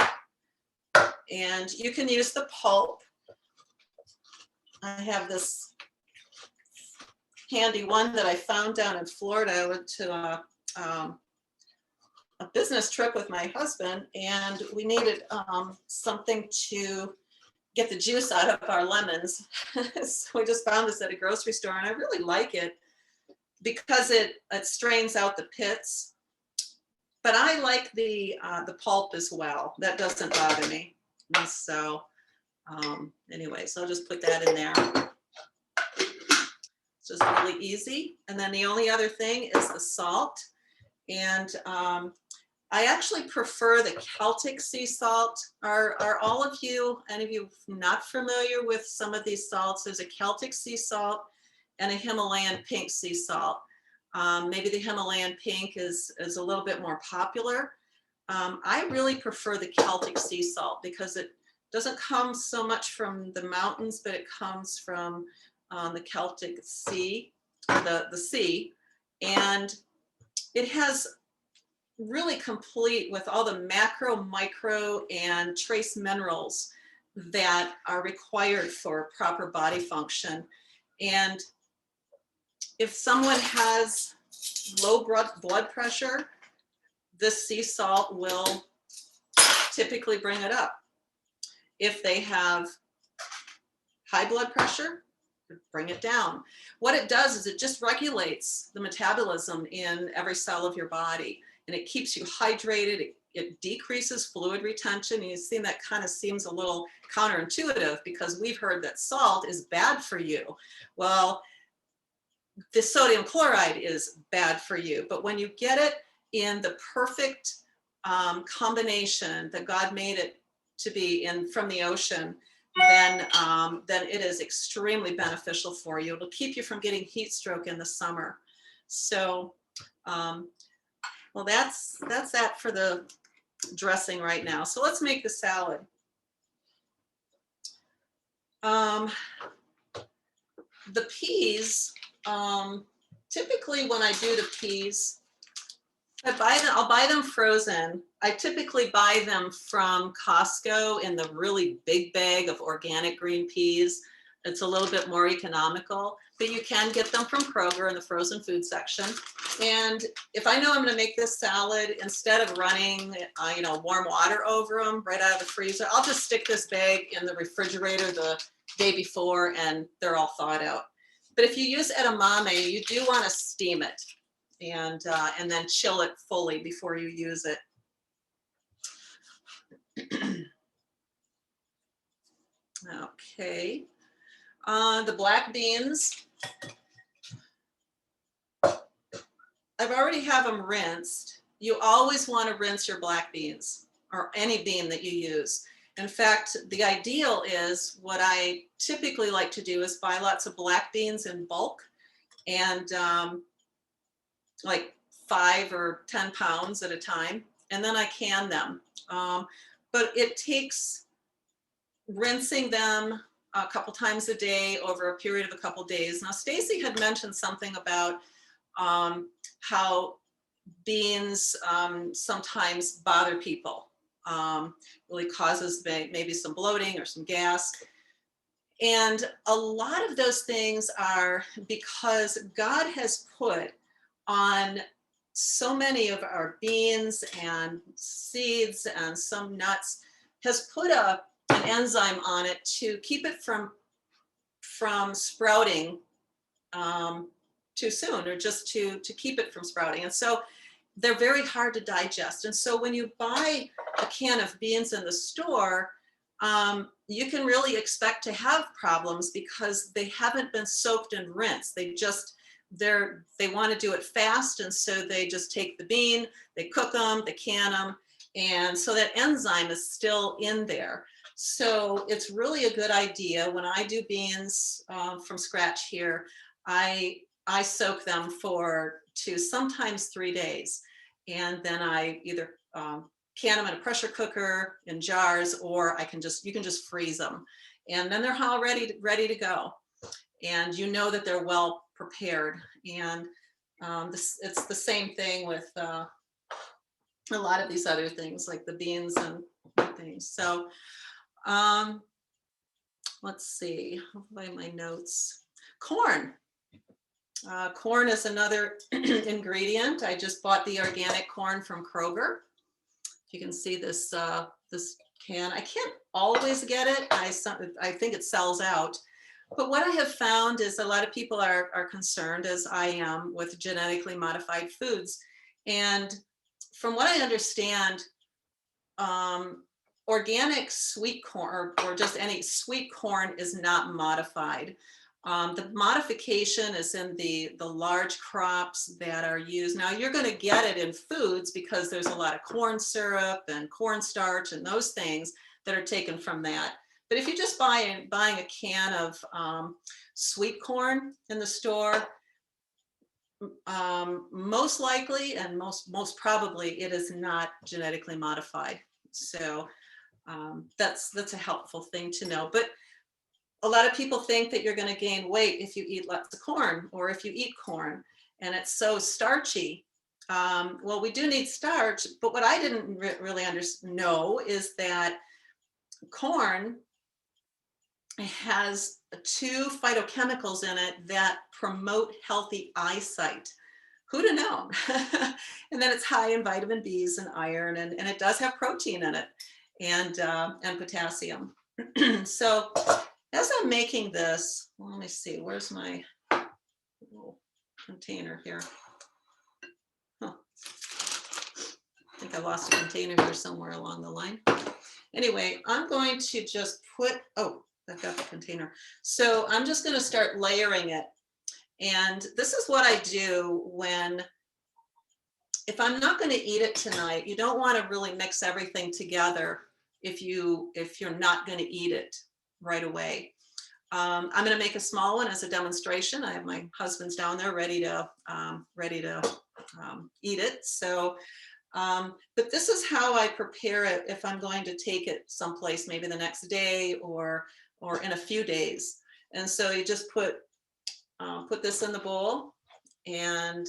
Speaker 7: And you can use the pulp. I have this handy one that I found down in Florida. I went to a business trip with my husband, and we needed something to get the juice out of our lemons. So we just found this at a grocery store, and I really like it because it strains out the pits. But I like the pulp as well. That doesn't bother me. And so anyway, so I'll just put that in there. It's just really easy. And then the only other thing is the salt. And I actually prefer the Celtic sea salt. Are all of you, any of you not familiar with some of these salts? There's a Celtic sea salt and a Himalayan pink sea salt. Maybe the Himalayan pink is a little bit more popular. I really prefer the Celtic sea salt because it doesn't come so much from the mountains, but it comes from the Celtic Sea, the sea, and it has really complete with all the macro, micro, and trace minerals that are required for proper body function. And if someone has low blood pressure, this sea salt will typically bring it up. If they have high blood pressure, bring it down. What it does is it just regulates the metabolism in every cell of your body, and it keeps you hydrated. It decreases fluid retention. You've seen that kind of seems a little counterintuitive because we've heard that salt is bad for you. Well, the sodium chloride is bad for you, but when you get it in the perfect combination that God made it to be in from the ocean, then it is extremely beneficial for you. It'll keep you from getting heat stroke in the summer. So, well, that's that for the dressing right now. So let's make the salad. The peas, typically when I do the peas, I'll buy them frozen. I typically buy them from Costco in the really big bag of organic green peas. It's a little bit more economical, but you can get them from Kroger in the frozen food section. And if I know I'm going to make this salad, instead of running warm water over them right out of the freezer, I'll just stick this bag in the refrigerator the day before and they're all thawed out. But if you use edamame, you do want to steam it and then chill it fully before you use it. Okay, the black beans, I've already have them rinsed. You always want to rinse your black beans or any bean that you use. In fact, the ideal is what I typically like to do is buy lots of black beans in bulk and like 5 or 10 pounds at a time, and then I can them. But it takes rinsing them a couple times a day over a period of a couple days. Now, Stacy had mentioned something about how beans sometimes bother people, really causes maybe some bloating or some gas. And a lot of those things are because God has put on so many of our beans and seeds and some nuts, has put an enzyme on it to keep it from sprouting too soon, or just to keep it from sprouting. And so they're very hard to digest. And so when you buy a can of beans in the store, you can really expect to have problems because they haven't been soaked and rinsed. They want to do it fast, and so they just take the bean, they cook them, they can them, and so that enzyme is still in there. So it's really a good idea. When I do beans from scratch here, I soak them for 2, sometimes 3 days, and then I either can them in a pressure cooker, in jars, or you can just freeze them, and then they're all ready to go. And you know that they're well prepared. And it's the same thing with a lot of these other things like the beans and things. So let's see, I'll find my notes. Corn. Corn is another ingredient. I just bought the organic corn from Kroger. You can see this this can. I can't always get it. I think it sells out. But what I have found is a lot of people are concerned, as I am, with genetically modified foods. And from what I understand, organic sweet corn or just any sweet corn is not modified. The modification is in the large crops that are used. Now you're going to get it in foods because there's a lot of corn syrup and cornstarch and those things that are taken from that. But if you just buying a can of sweet corn in the store, most likely and most probably it is not genetically modified. So that's a helpful thing to know. But a lot of people think that you're going to gain weight if you eat lots of corn or if you eat corn, and it's so starchy. Well, we do need starch, but what I didn't really know is that corn has 2 phytochemicals in it that promote healthy eyesight. Who'd have known? And then it's high in vitamin B's and iron, and it does have protein in it, and potassium. So as I'm making this, well, let me see, where's my little container here? Huh. I think I lost a container here somewhere along the line. Anyway, I'm going to just put, oh, I've got the container. So I'm just going to start layering it. And this is what I do if I'm not going to eat it tonight. You don't want to really mix everything together if you're not going to eat it right away. I'm going to make a small one as a demonstration. I have my husband's down there ready to eat it. So, but this is how I prepare it if I'm going to take it someplace, maybe the next day or in a few days. And so you just put this in the bowl and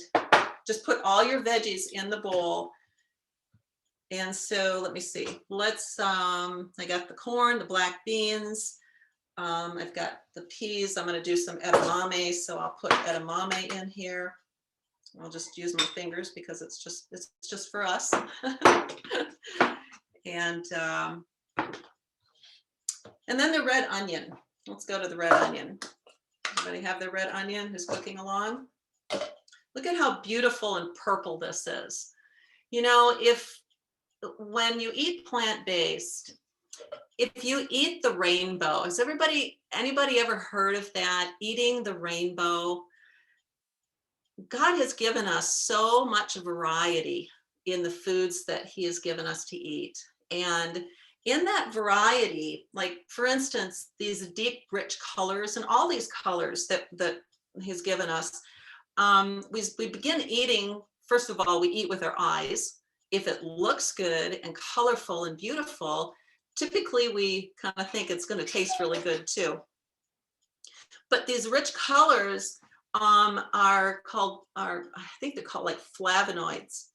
Speaker 7: just put all your veggies in the bowl. And so let me see, I got the corn, the black beans, I've got the peas. I'm going to do some edamame, so I'll put edamame in here. I'll just use my fingers because it's just for us. And then the red onion. Let's go to the red onion. Anybody have the red onion who's cooking along? Look at how beautiful and purple this is. You know, when you eat plant-based, if you eat the rainbow, has anybody ever heard of that? Eating the rainbow? God has given us so much variety in the foods that he has given us to eat. And in that variety, like for instance, these deep, rich colors and all these colors that he's given us, we begin eating, first of all, we eat with our eyes. If it looks good and colorful and beautiful, typically we kind of think it's going to taste really good too. But these rich colors I think they're called like flavonoids.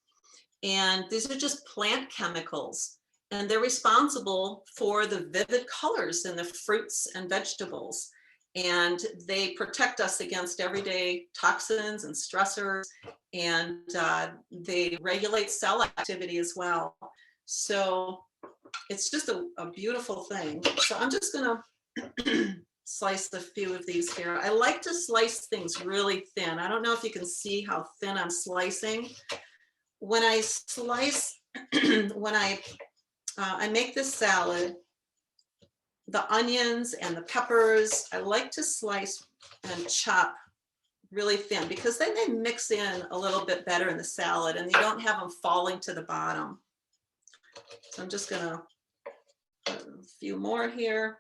Speaker 7: And these are just plant chemicals. And they're responsible for the vivid colors in the fruits and vegetables. And they protect us against everyday toxins and stressors. And they regulate cell activity as well. So it's just a beautiful thing. So I'm just going to slice a few of these here. I like to slice things really thin. I don't know if you can see how thin I'm slicing. When I slice, I make this salad, the onions and the peppers, I like to slice and chop really thin because then they mix in a little bit better in the salad and you don't have them falling to the bottom. So I'm just gonna put a few more here.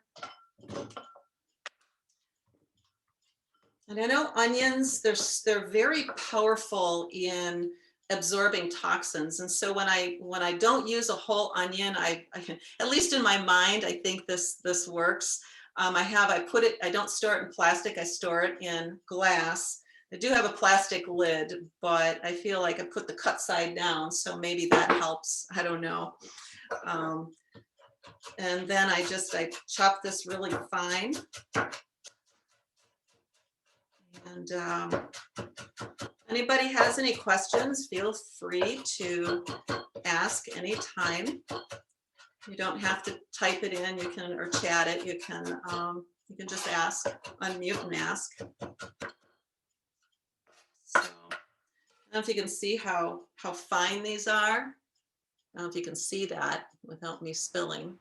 Speaker 7: And I know onions, they're very powerful in absorbing toxins. And so when I don't use a whole onion, I at least in my mind, I think this works. I don't store it in plastic, I store it in glass. I do have a plastic lid, but I feel like I put the cut side down, so maybe that helps. I don't know. And then I chop this really fine. And anybody has any questions, feel free to ask anytime. You don't have to type it in, or chat it. You can just ask, unmute and ask. So, I don't know if you can see how fine these are. I don't know if you can see that without me spilling.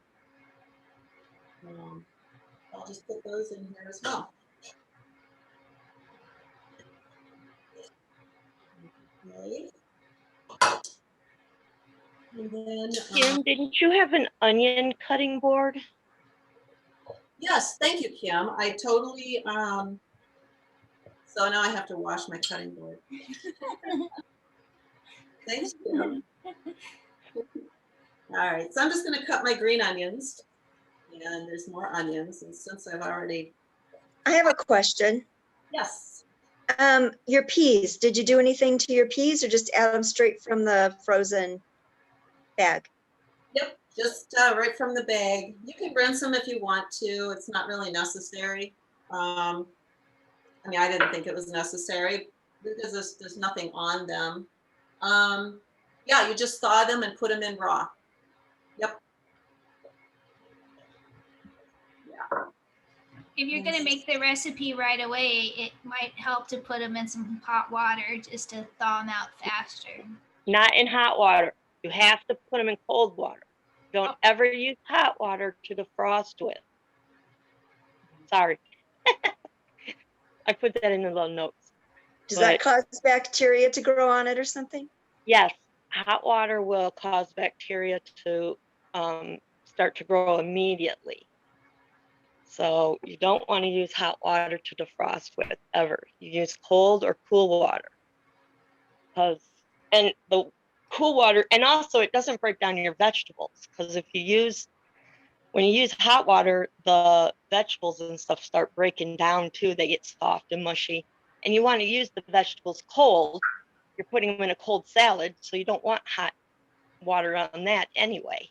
Speaker 7: I'll just put those in here as well. Okay. And then,
Speaker 8: Kim, didn't you have an onion cutting board?
Speaker 7: yes, thank you, Kim. I totally, so now I have to wash my cutting board. Thanks, Kim. All right, so I'm just gonna cut my green onions. And there's more onions, and since I've already,
Speaker 9: I have a question.
Speaker 7: yes.
Speaker 9: Your peas, did you do anything to your peas or just add them straight from the frozen bag?
Speaker 7: Yep, just right from the bag. You can rinse them if you want to. It's not really necessary. I mean, I didn't think it was necessary because there's nothing on them. Yeah, you just thaw them and put them in raw. Yep. Yeah.
Speaker 1: If you're gonna make the recipe right away, it might help to put them in some hot water just to thaw them out faster.
Speaker 8: Not in hot water. You have to put them in cold water. Don't ever use hot water to defrost with. Sorry. I put that in the little notes.
Speaker 9: Does that cause bacteria to grow on it or something?
Speaker 8: Yes, hot water will cause bacteria to start to grow immediately. So you don't want to use hot water to defrost with ever. You use cold or cool water. And the cool water, and also it doesn't break down your vegetables, because when you use hot water, the vegetables and stuff start breaking down too. They get soft and mushy. And you want to use the vegetables cold. You're putting them in a cold salad, so you don't want hot water on that anyway.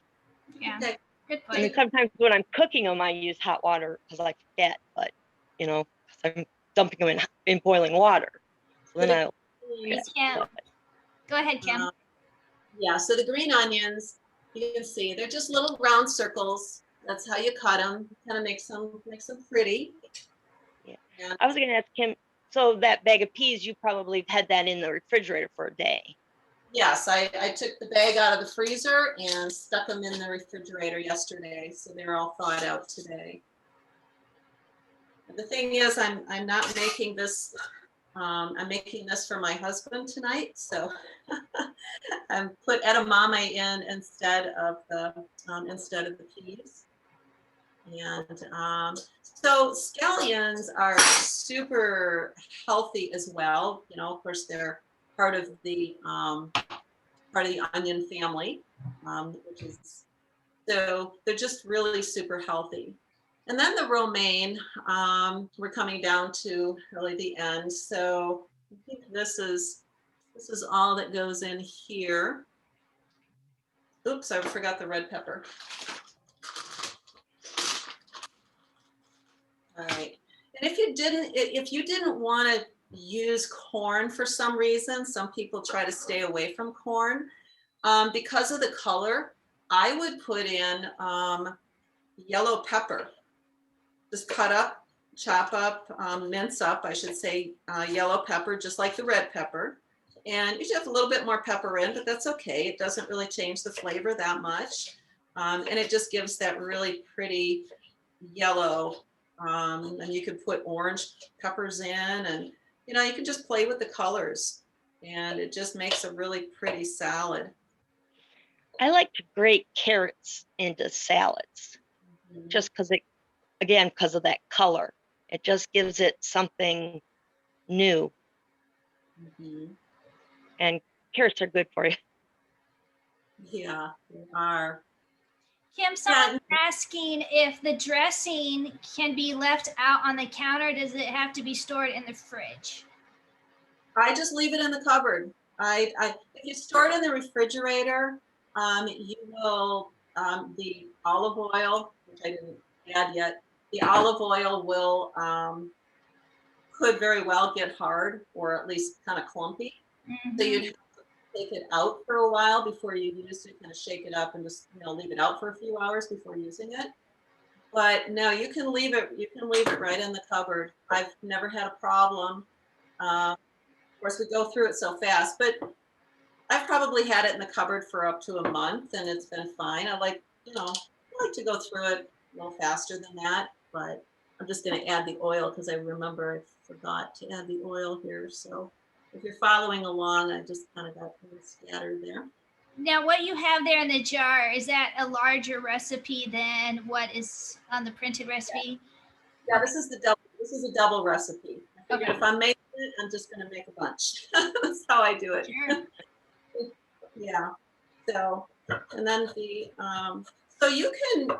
Speaker 1: Yeah,
Speaker 7: Okay.
Speaker 1: good
Speaker 8: I mean,
Speaker 1: point.
Speaker 8: sometimes when I'm cooking them, I use hot water because I forget, but because I'm dumping them in boiling water. So then
Speaker 1: Yes, Kim. Go ahead, Kim.
Speaker 7: Yeah, so the green onions, you can see they're just little round circles. That's how you cut them. Kind of makes them pretty.
Speaker 8: Yeah.
Speaker 7: And
Speaker 8: I was going to ask Kim, so that bag of peas, you probably had that in the refrigerator for a day.
Speaker 7: yes, I took the bag out of the freezer and stuck them in the refrigerator yesterday, so they're all thawed out today. The thing is, I'm not making this. I'm making this for my husband tonight, so I put edamame in instead of the peas. And so scallions are super healthy as well. Of course, they're part of the onion family, which is, so they're just really super healthy. And then the romaine, we're coming down to really the end. So I think this is all that goes in here. Oops, I forgot the red pepper. All right. And if you didn't want to use corn for some reason, some people try to stay away from corn. Because of the color, I would put in yellow pepper. Just cut up, chop up, mince up, I should say, yellow pepper, just like the red pepper. And you should have a little bit more pepper in, but that's okay. It doesn't really change the flavor that much. And it just gives that really pretty yellow, and you could put orange peppers in, and you know, you can just play with the colors, and it just makes a really pretty salad.
Speaker 8: I like to grate carrots into salads just because because of that color. It just gives it something new,
Speaker 7: Mhm.
Speaker 8: and carrots are good for you.
Speaker 7: Yeah, they are.
Speaker 1: Kim, someone's asking if the dressing can be left out on the counter. Does it have to be stored in the fridge?
Speaker 7: I just leave it in the cupboard. If you store it in the refrigerator, you will, the olive oil, which I didn't add yet, the olive oil will, could very well get hard or at least kind of clumpy. So you'd have to take it out for a while before you use it, kind of shake it up and just, you know, leave it out for a few hours before using it. But no, you can leave it right in the cupboard. I've never had a problem. Of course, we go through it so fast, but I've probably had it in the cupboard for up to a month and it's been fine. I like to go through it a little faster than that, but I'm just going to add the oil because I remember I forgot to add the oil here. So if you're following along, I just kind of got scattered there.
Speaker 1: Now, what you have there in the jar, is that a larger recipe than what is on the printed recipe?
Speaker 7: Yeah, okay. This is a double recipe. I figured if I'm making it, I'm just going to make a bunch. That's how I do it.
Speaker 1: Sure.
Speaker 7: Yeah. So, and then so you can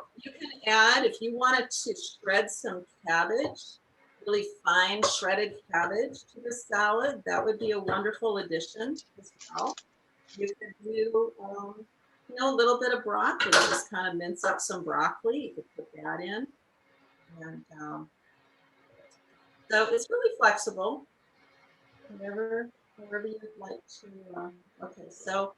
Speaker 7: add, if you wanted to shred some cabbage, really fine shredded cabbage to the salad, that would be a wonderful addition as well. You could do, a little bit of broccoli, just kind of mince up some broccoli. You could put that in. And so it's really flexible, however you'd like to. Okay, so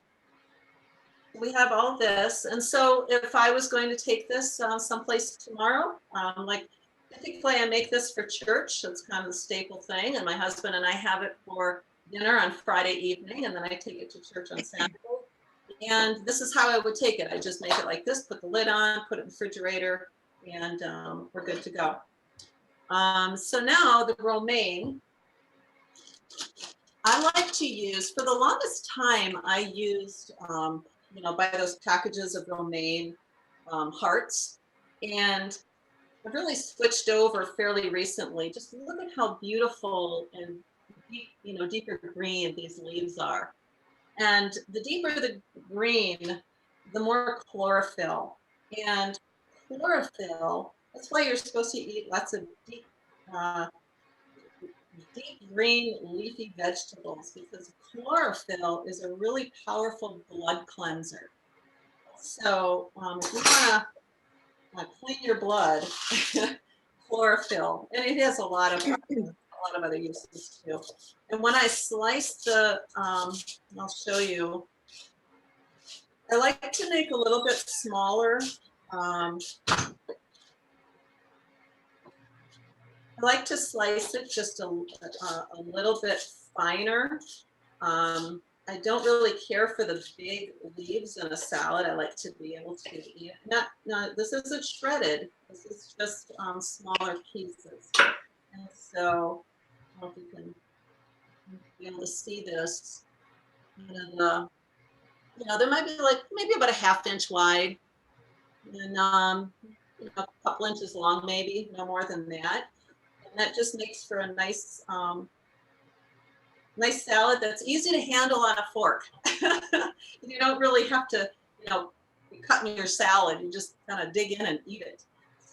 Speaker 7: we have all this. And so if I was going to take this someplace tomorrow, like typically I make this for church. So it's kind of the staple thing. And my husband and I have it for dinner on Friday evening. And then I take it to church on Saturday. And this is how I would take it. I just make it like this, put the lid on, put it in the refrigerator, and we're good to go. So now the romaine, I like to use, for the longest time, I used, buy those packages of romaine hearts. And I've really switched over fairly recently. Just look at how beautiful and deep, deeper green these leaves are. And the deeper the green, the more chlorophyll. And chlorophyll, that's why you're supposed to eat lots of deep green leafy vegetables, because chlorophyll is a really powerful blood cleanser. So if you want to clean your blood, chlorophyll, and it has a lot of other uses too. And when I slice the, I'll show you. I like to make a little bit smaller. I like to slice it just a little bit finer. I don't really care for the big leaves in a salad. I like to be able to eat it. This isn't shredded. This is just smaller pieces. And so I don't know if you can be able to see this. And, there might be maybe about a ½ inch wide and a couple inches long, maybe, no more than that. And that just makes for a nice nice salad that's easy to handle on a fork. You don't really have to, be cutting your salad. You just kind of dig in and eat it.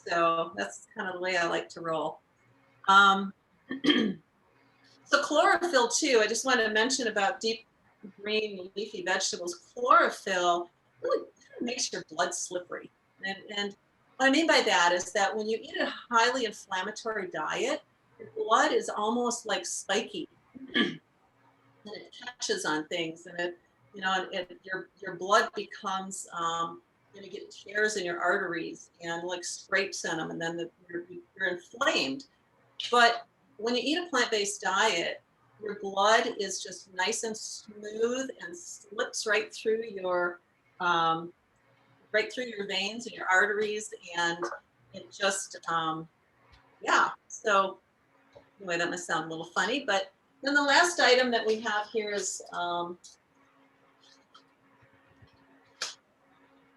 Speaker 7: So that's kind of the way I like to roll. So chlorophyll too, I just wanted to mention about deep green leafy vegetables. Chlorophyll really kind of makes your blood slippery. And what I mean by that is that when you eat a highly inflammatory diet, your blood is almost like spiky. And it catches on things, and your blood becomes, you get tears in your arteries and like scrapes in them, and then you're inflamed. But when you eat a plant-based diet, your blood is just nice and smooth and slips right through your veins and your arteries, and it just, yeah. So anyway, that must sound a little funny, but then the last item that we have here is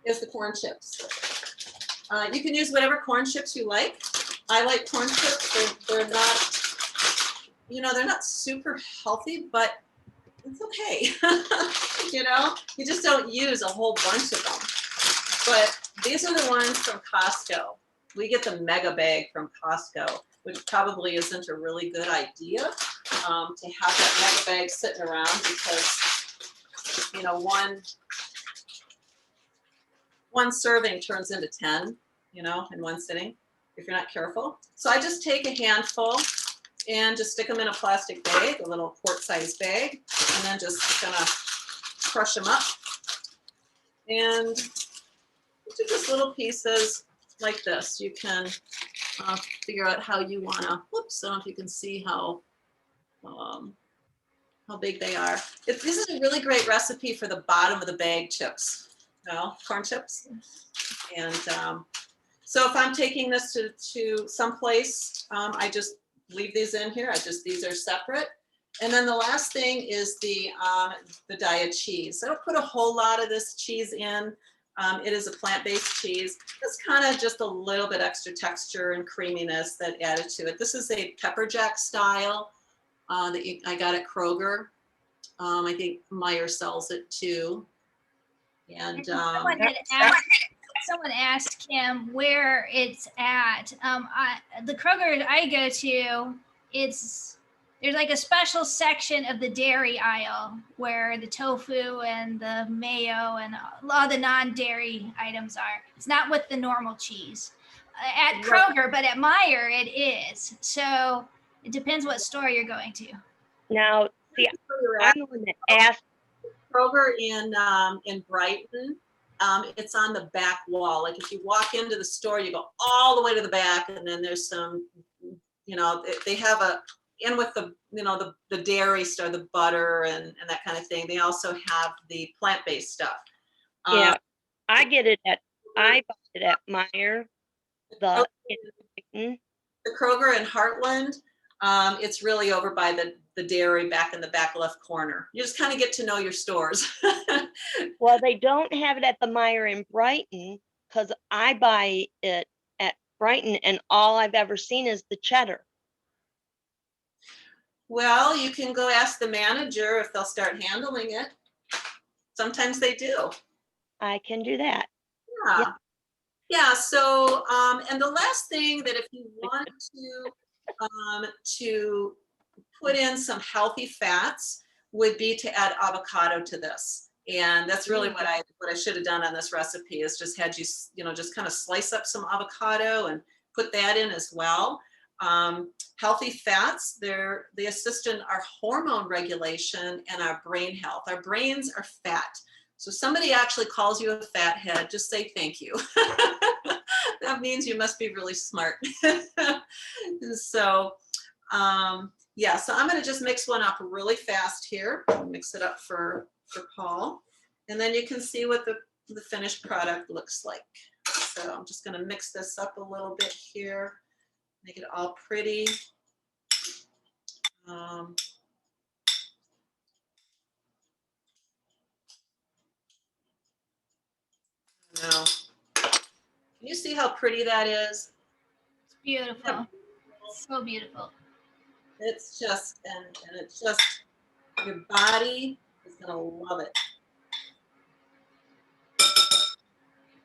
Speaker 7: the corn chips. You can use whatever corn chips you like. I like corn chips. They're not, you know, they're not super healthy, but it's okay. You know, you just don't use a whole bunch of them. But these are the ones from Costco. We get the mega bag from Costco, which probably isn't a really good idea to have that mega bag sitting around because, you know, one serving turns into 10, you know, in one sitting if you're not careful. So I just take a handful and just stick them in a plastic bag, a little quart-sized bag, and then just kind of crush them up. And do just little pieces like this. You can figure out how you want to, whoops, I don't know if you can see how big they are. This is a really great recipe for the bottom of the bag chips, you know, corn chips. And so if I'm taking this to someplace, I just leave these in here. These are separate. And then the last thing is the diet cheese. I don't put a whole lot of this cheese in. It is a plant-based cheese. It's kind of just a little bit extra texture and creaminess that added to it. This is a pepper jack style that I got at Kroger. I think Meyer sells it too. And
Speaker 1: someone asked Kim where it's at. The Kroger I go to, there's like a special section of the dairy aisle where the tofu and the mayo and a lot of the non-dairy items are. It's not with the normal cheese at Kroger, but at Meyer it is. So it depends what store you're going to.
Speaker 8: Now, see, I'm the one that asked.
Speaker 7: Kroger in Brighton. It's on the back wall. Like if you walk into the store, you go all the way to the back, and then there's some, you know, they have in with the, you know, the dairy stuff, the butter and that kind of thing. They also have the plant-based stuff.
Speaker 8: Yeah, I bought it at Meyer. The
Speaker 7: Kroger in Heartland, it's really over by the dairy back in the back left corner. You just kind of get to know your stores.
Speaker 8: Well, they don't have it at the Meyer in Brighton because I buy it at Brighton and all I've ever seen is the cheddar.
Speaker 7: Well, you can go ask the manager if they'll start handling it. Sometimes they do.
Speaker 8: I can do that.
Speaker 7: Yeah. Yeah. So, and the last thing that if you want to put in some healthy fats would be to add avocado to this. And that's really what I should have done on this recipe is just had you, you know, just kind of slice up some avocado and put that in as well. Healthy fats, they assist in our hormone regulation and our brain health. Our brains are fat. So if somebody actually calls you a fathead, just say thank you. That means you must be really smart. So, yeah, so I'm going to just mix one up really fast here. Mix it up for Paul. And then you can see what the finished product looks like. So I'm just going to mix this up a little bit here. Make it all pretty. Now, can you see how pretty that is?
Speaker 1: It's beautiful. So beautiful.
Speaker 7: It's just, and it's just, your body is gonna love it.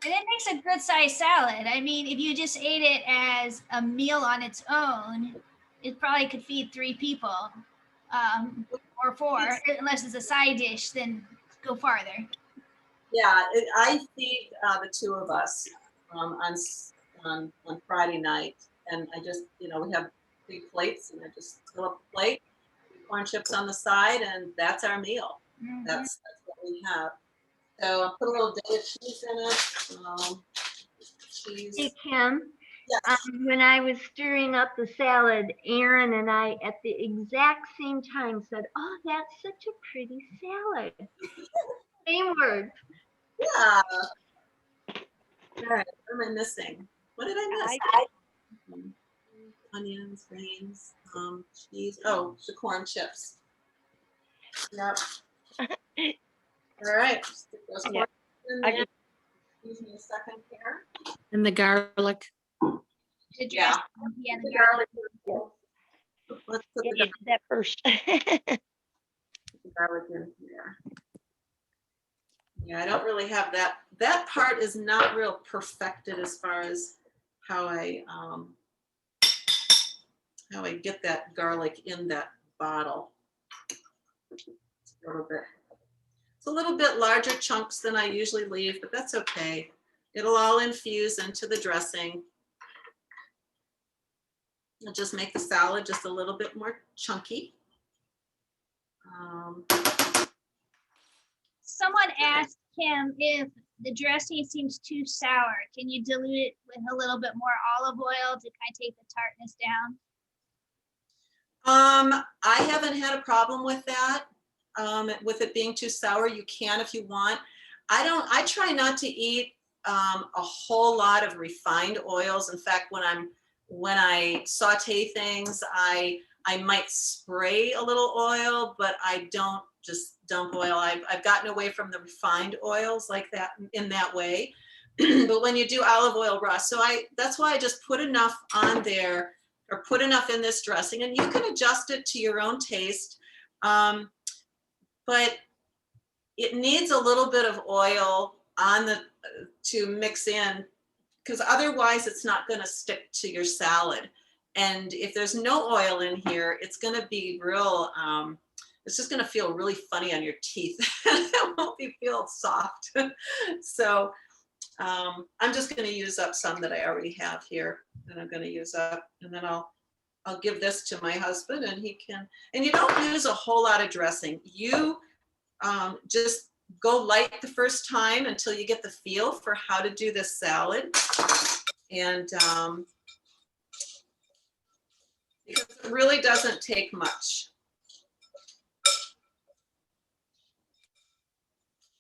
Speaker 1: And it makes a good sized salad. I mean, if you just ate it as a meal on its own, it probably could feed 3 people or 4, unless it's a side dish, then go farther.
Speaker 7: Yeah, I feed the 2 of us on Friday night, and I just, you know, we have big plates, and I just fill up the plate, corn chips on the side, and that's our meal. Mm-hmm. That's what we have. So I'll put a little Dania cheese in it. Cheese.
Speaker 10: Hey, Kim.
Speaker 7: Yes.
Speaker 10: When I was stirring up the salad, Aaron and I at the exact same time said, "Oh, that's such a pretty salad." Same word.
Speaker 7: Yeah. All right, what am I missing? What did I miss? Onions, grains, cheese. Oh, the corn chips. Yep. All right. Stick those
Speaker 8: Yeah.
Speaker 7: corn in
Speaker 8: I
Speaker 7: there.
Speaker 8: just-
Speaker 7: Give me a second here.
Speaker 11: And the garlic.
Speaker 1: The
Speaker 7: Yeah.
Speaker 1: dressing, yeah, the
Speaker 7: The
Speaker 1: garlic.
Speaker 7: garlic. Let's put
Speaker 8: Yeah,
Speaker 7: the
Speaker 8: you did that first.
Speaker 7: garlic in here. Yeah, I don't really have that. That part is not real perfected as far as how I get that garlic in that bottle. It's a little bit larger chunks than I usually leave, but that's okay. It'll all infuse into the dressing. It'll just make the salad just a little bit more chunky.
Speaker 1: Someone asked Kim if the dressing seems too sour. Can you dilute it with a little bit more olive oil to kind of take the tartness down?
Speaker 7: I haven't had a problem with that. With it being too sour, you can if you want. I try not to eat a whole lot of refined oils. In fact, when I saute things, I might spray a little oil, but I don't just dump oil. I've gotten away from the refined oils like that in that way. But when you do olive oil raw, so that's why I just put enough on there, or put enough in this dressing, and you can adjust it to your own taste. But it needs a little bit of oil to mix in, because otherwise it's not going to stick to your salad. And if there's no oil in here, it's going to be real, it's just going to feel really funny on your teeth. It won't feel soft. So I'm just going to use up some that I already have here, and I'm going to use up, and then I'll give this to my husband, and he can. And you don't use a whole lot of dressing. You just go light the first time until you get the feel for how to do this salad. And because it really doesn't take much.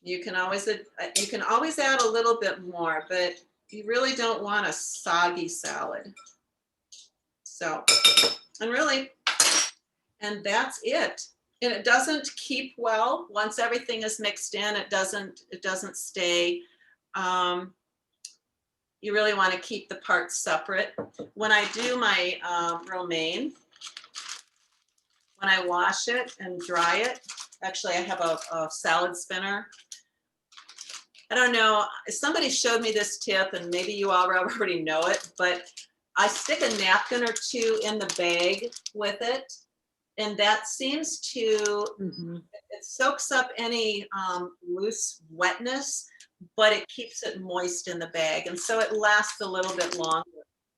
Speaker 7: You can always add a little bit more, but you really don't want a soggy salad. So, and that's it. And it doesn't keep well. Once everything is mixed in, it doesn't stay. You really want to keep the parts separate. When I do my romaine, when I wash it and dry it, actually I have a salad spinner. I don't know, somebody showed me this tip, and maybe you all already know it, but I stick a napkin or two in the bag with it, and that seems to, it soaks up any loose wetness, but it keeps it moist in the bag, and so it lasts a little bit longer.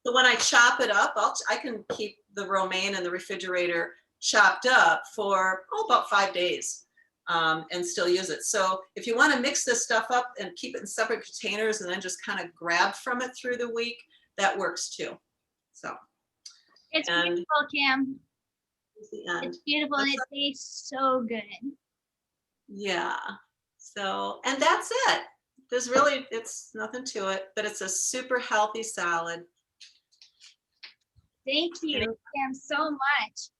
Speaker 7: So when I chop it up, I can keep the romaine in the refrigerator chopped up for about 5 days. And still use it. So if you want to mix this stuff up and keep it in separate containers and then just kind of grab from it through the week, that works too. So
Speaker 1: it's beautiful, Kim. It's beautiful, and it tastes so good.
Speaker 7: Yeah. So, and that's it. It's nothing to it, but it's a super healthy salad.
Speaker 1: Thank you, Kim, so much.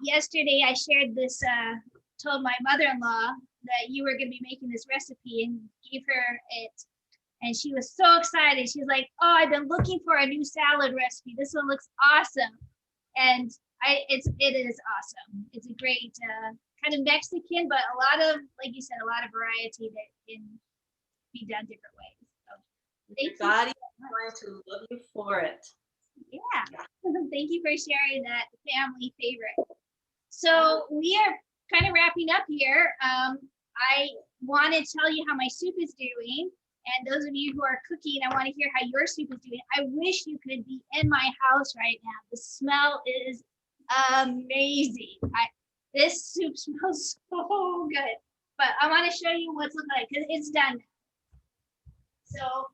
Speaker 1: Yesterday I shared this. Told my mother-in-law that you were going to be making this recipe, and gave her it, and she was so excited. She's like, "Oh, I've been looking for a new salad recipe. This one looks awesome." And it is awesome. It's a great kind of Mexican, but a lot of, like you said, a lot of variety that can be done different ways. So
Speaker 7: Your body is going to love you for it.
Speaker 1: Yeah. Thank you for sharing that family favorite. So we are kind of wrapping up here. I want to tell you how my soup is doing. And those of you who are cooking, I want to hear how your soup is doing. I wish you could be in my house right now. The smell is amazing. This soup smells so good. But I want to show you what's looking like, because it's done. So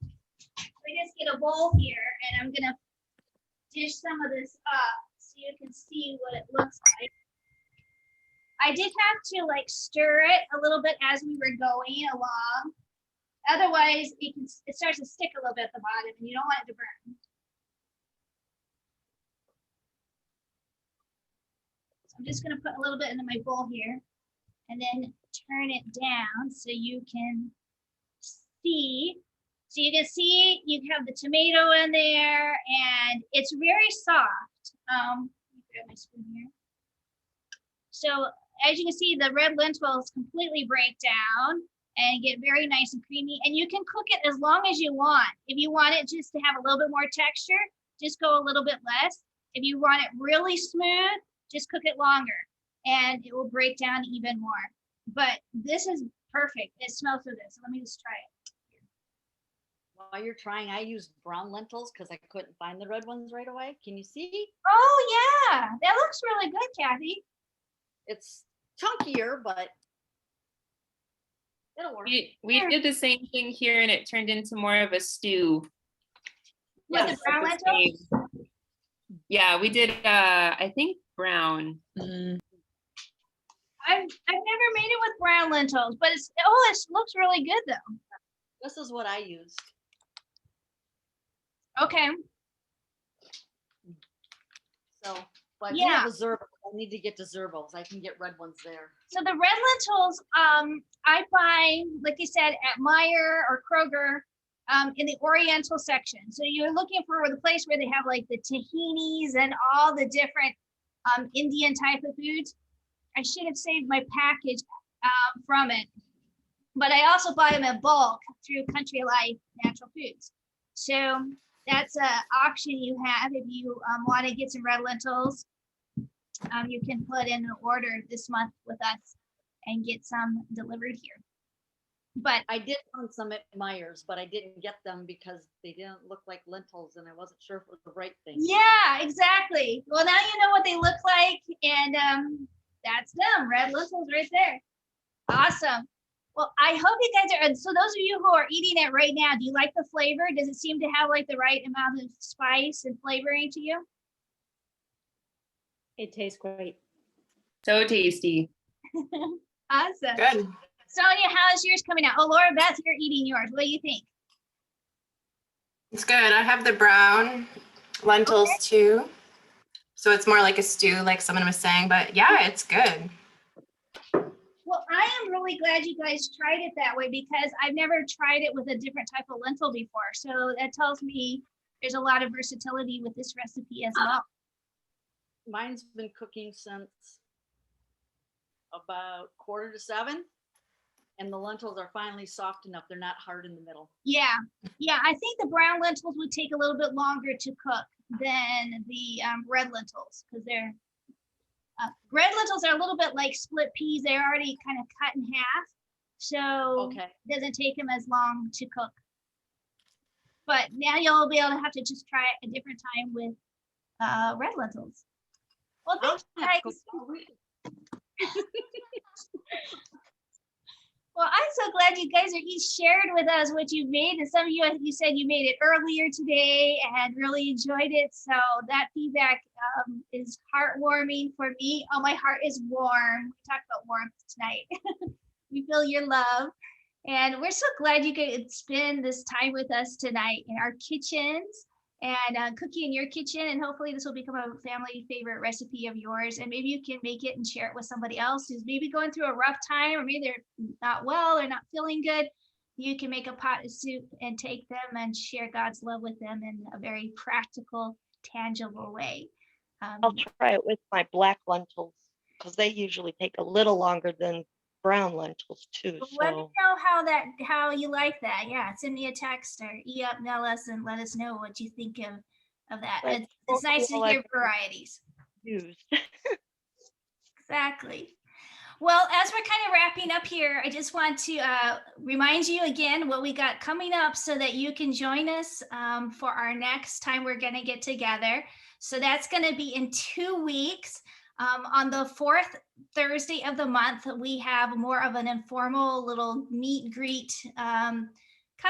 Speaker 1: we just get a bowl here, and I'm going to dish some of this up so you can see what it looks like. I did have to stir it a little bit as we were going along. Otherwise, it starts to stick a little bit at the bottom and you don't want it to burn. So I'm just gonna put a little bit into my bowl here and then turn it down so you can see. So you can see you have the tomato in there and it's very soft. Let me grab my spoon here. So as you can see, the red lentils completely break down and get very nice and creamy. And you can cook it as long as you want. If you want it just to have a little bit more texture, just go a little bit less. If you want it really smooth, just cook it longer and it will break down even more. But this is perfect. It smells so good. So let me just try it.
Speaker 4: While you're trying, I used brown lentils because I couldn't find the red ones right away. Can you see?
Speaker 1: Oh yeah, that looks really good, Kathy.
Speaker 4: It's chunkier, but it'll work.
Speaker 11: We did the same thing here and it turned into more of a stew.
Speaker 1: With the brown lentils?
Speaker 11: Yeah, we did I think brown.
Speaker 1: I've never made it with brown lentils, but it looks really good though.
Speaker 4: This is what I used.
Speaker 1: Okay.
Speaker 4: So, but
Speaker 1: Yeah.
Speaker 4: I have a Zerbo. I need to get to Zerbos. I can get red ones there.
Speaker 1: So the red lentils, I buy, like you said, at Meijer or Kroger, in the Oriental section. So you're looking for the place where they have like the tahinis and all the different Indian type of foods. I should have saved my package from it, but I also buy them in bulk through Country Life Natural Foods. So that's an option you have if you want to get some red lentils. You can put in an order this month with us and get some delivered here. But
Speaker 4: I did find some at Meijer's, but I didn't get them because they didn't look like lentils and I wasn't sure if it was the right thing.
Speaker 1: yeah, exactly. Well, now you know what they look like, and that's them, red lentils right there. Awesome. Well, I hope you guys are, so those of you who are eating it right now, do you like the flavor? Does it seem to have like the right amount of spice and flavoring to you?
Speaker 5: It tastes great.
Speaker 11: So tasty.
Speaker 1: Awesome.
Speaker 2: Good.
Speaker 1: Sonia, how is yours coming out? Oh, Laura Beth, you're eating yours. What do you think?
Speaker 12: It's good. I have the brown lentils too. So it's more like a stew, like someone was saying, but yeah, it's good.
Speaker 1: Well, I am really glad you guys tried it that way because I've never tried it with a different type of lentil before. So that tells me there's a lot of versatility with this recipe as well.
Speaker 4: Mine's been cooking since about 6:45, and the lentils are finally soft enough. They're not hard in the middle.
Speaker 1: Yeah, I think the brown lentils would take a little bit longer to cook than the red lentils because they're red lentils are a little bit like split peas. They're already kind of cut in half, so it doesn't take them as long to cook. But now you'll be able to have to just try it a different time with red lentils. Well, thanks, guys. Well, I'm so glad you guys are each shared with us what you've made. And some of you, you said you made it earlier today and really enjoyed it. So that feedback is heartwarming for me. Oh, my heart is warm. We talked about warmth tonight. We feel your love. And we're so glad you could spend this time with us tonight in our kitchens and cooking in your kitchen. And hopefully this will become a family favorite recipe of yours. And maybe you can make it and share it with somebody else who's maybe going through a rough time, or maybe they're not well or not feeling good. You can make a pot of soup and take them and share God's love with them in a very practical, tangible way.
Speaker 8: I'll try it with my black lentils because they usually take a little longer than brown lentils too.
Speaker 1: Let me know how you like that. Yeah, send me a text or email us and let us know what you think of that. It's nice to hear varieties. Exactly. Well, as we're kind of wrapping up here, I just want to remind you again what we got coming up so that you can join us for our next time we're going to get together. So that's going to be in 2 weeks. On the 4th Thursday of the month, we have more of an informal little meet and greet, kind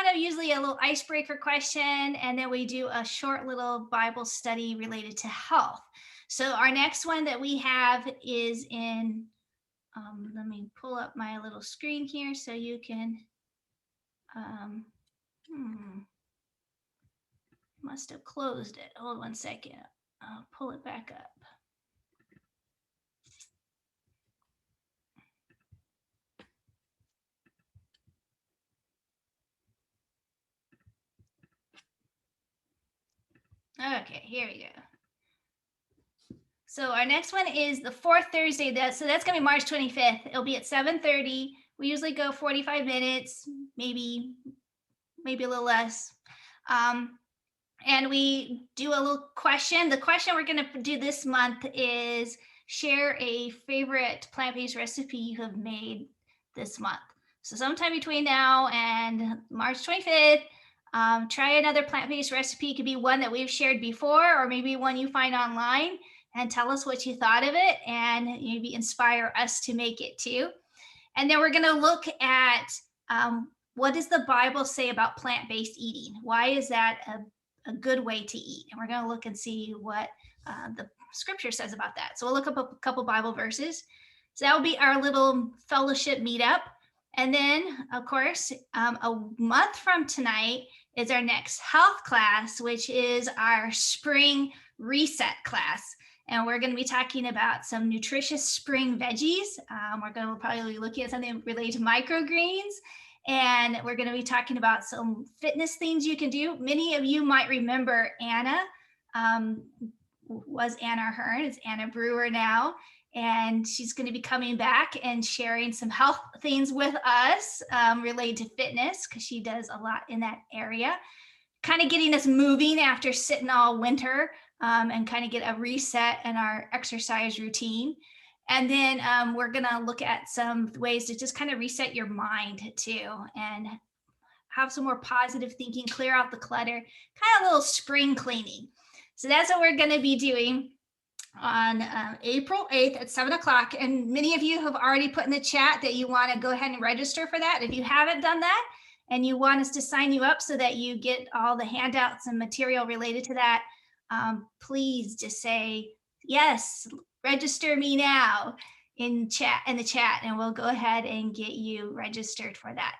Speaker 1: of usually a little icebreaker question, and then we do a short little Bible study related to health. So our next one that we have is in, let me pull up my little screen here so you can Must have closed it. Hold 1 second. I'll pull it back up. Okay, here we go. So our next one is the fourth Thursday. So that's gonna be March 25th. It'll be at 7:30. We usually go 45 minutes, maybe a little less. And we do a little question. The question we're gonna do this month is share a favorite plant-based recipe you have made this month. So sometime between now and March 25th, try another plant-based recipe. It could be one that we've shared before, or maybe one you find online, and tell us what you thought of it and maybe inspire us to make it too. And then we're gonna look at what does the Bible say about plant-based eating? Why is that a good way to eat? And we're gonna look and see what the scripture says about that. So we'll look up a couple Bible verses. So that will be our little fellowship meetup. And then, of course, a month from tonight is our next health class, which is our spring reset class. And we're going to be talking about some nutritious spring veggies. We're going to probably be looking at something related to microgreens. And we're going to be talking about some fitness things you can do. Many of you might remember Anna, was Anna Hearn. It's Anna Brewer now. And she's going to be coming back and sharing some health things with us related to fitness, because she does a lot in that area. Kind of getting us moving after sitting all winter, and kind of get a reset in our exercise routine. And then we're going to look at some ways to just kind of reset your mind too, and have some more positive thinking, clear out the clutter, kind of a little spring cleaning. So that's what we're going to be doing on April 8th at 7 o'clock. And many of you have already put in the chat that you want to go ahead and register for that. If you haven't done that and you want us to sign you up so that you get all the handouts and material related to that, please just say, yes, register me now in the chat, and we'll go ahead and get you registered for that.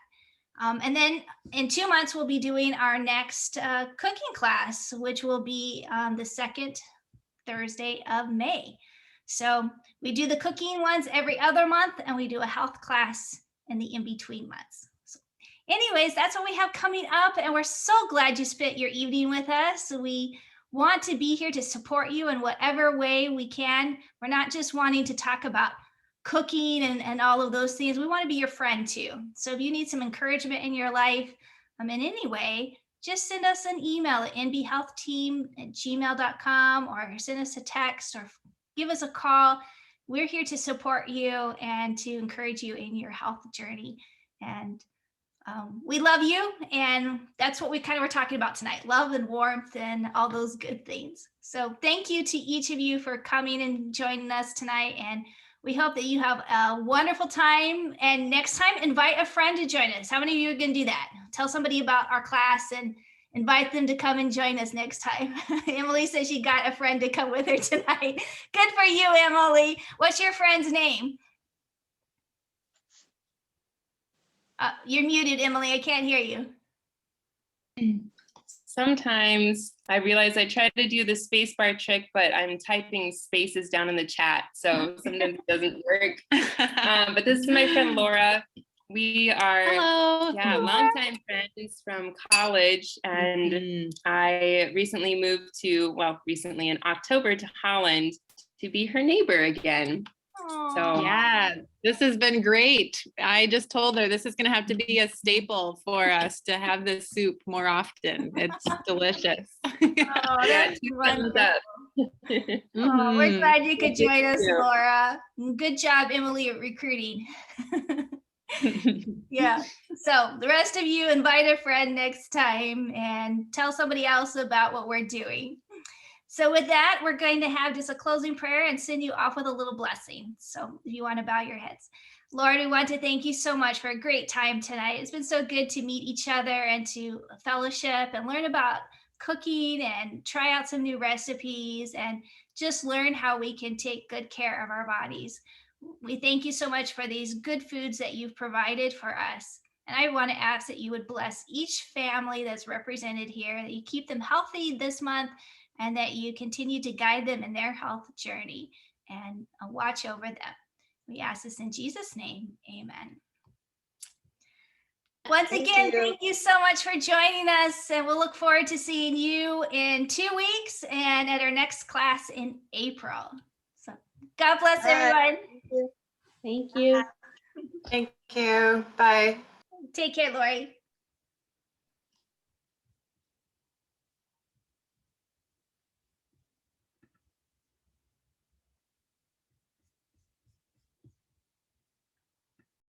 Speaker 1: And then in 2 months, we'll be doing our next cooking class, which will be the second Thursday of May. So we do the cooking ones every other month, and we do a health class in the in-between months. So anyways, that's what we have coming up, and we're so glad you spent your evening with us. We want to be here to support you in whatever way we can. We're not just wanting to talk about cooking and all of those things. We want to be your friend too. So if you need some encouragement in your life in any way, just send us an email at nbhealthteam@gmail.com, or send us a text, or give us a call. We're here to support you and to encourage you in your health journey. And we love you, and that's what we kind of were talking about tonight, love and warmth and all those good things. So thank you to each of you for coming and joining us tonight, and we hope that you have a wonderful time. And next time, invite a friend to join us. How many of you are going to do that? Tell somebody about our class and invite them to come and join us next time. Emily says she got a friend to come with her tonight. Good for you, Emily. What's your friend's name? You're muted, Emily. I can't hear you.
Speaker 11: Sometimes I realize I try to do the space bar trick, but I'm typing spaces down in the chat, so sometimes it doesn't work. But this is my friend Laura. We are longtime friends from college, and I recently moved in October to Holland to be her neighbor again. So
Speaker 13: yeah, this has been great. I just told her this is going to have to be a staple for us to have this soup more often. It's delicious.
Speaker 1: Oh, that's wonderful. We're glad you could join us, Laura. Good job, Emily, at recruiting. Yeah. So the rest of you, invite a friend next time and tell somebody else about what we're doing. So with that, we're going to have just a closing prayer and send you off with a little blessing. So if you want to bow your heads. Lord, we want to thank you so much for a great time tonight. It's been so good to meet each other and to fellowship and learn about cooking and try out some new recipes and just learn how we can take good care of our bodies. We thank you so much for these good foods that you've provided for us. And I want to ask that you would bless each family that's represented here, that you keep them healthy this month, and that you continue to guide them in their health journey and watch over them. We ask this in Jesus' name. Amen. Once again, thank you so much for joining us, and we'll look forward to seeing you in 2 weeks and at our next class in April. So God bless everyone.
Speaker 5: Thank you.
Speaker 12: Thank you. Bye.
Speaker 1: Take care, Lori.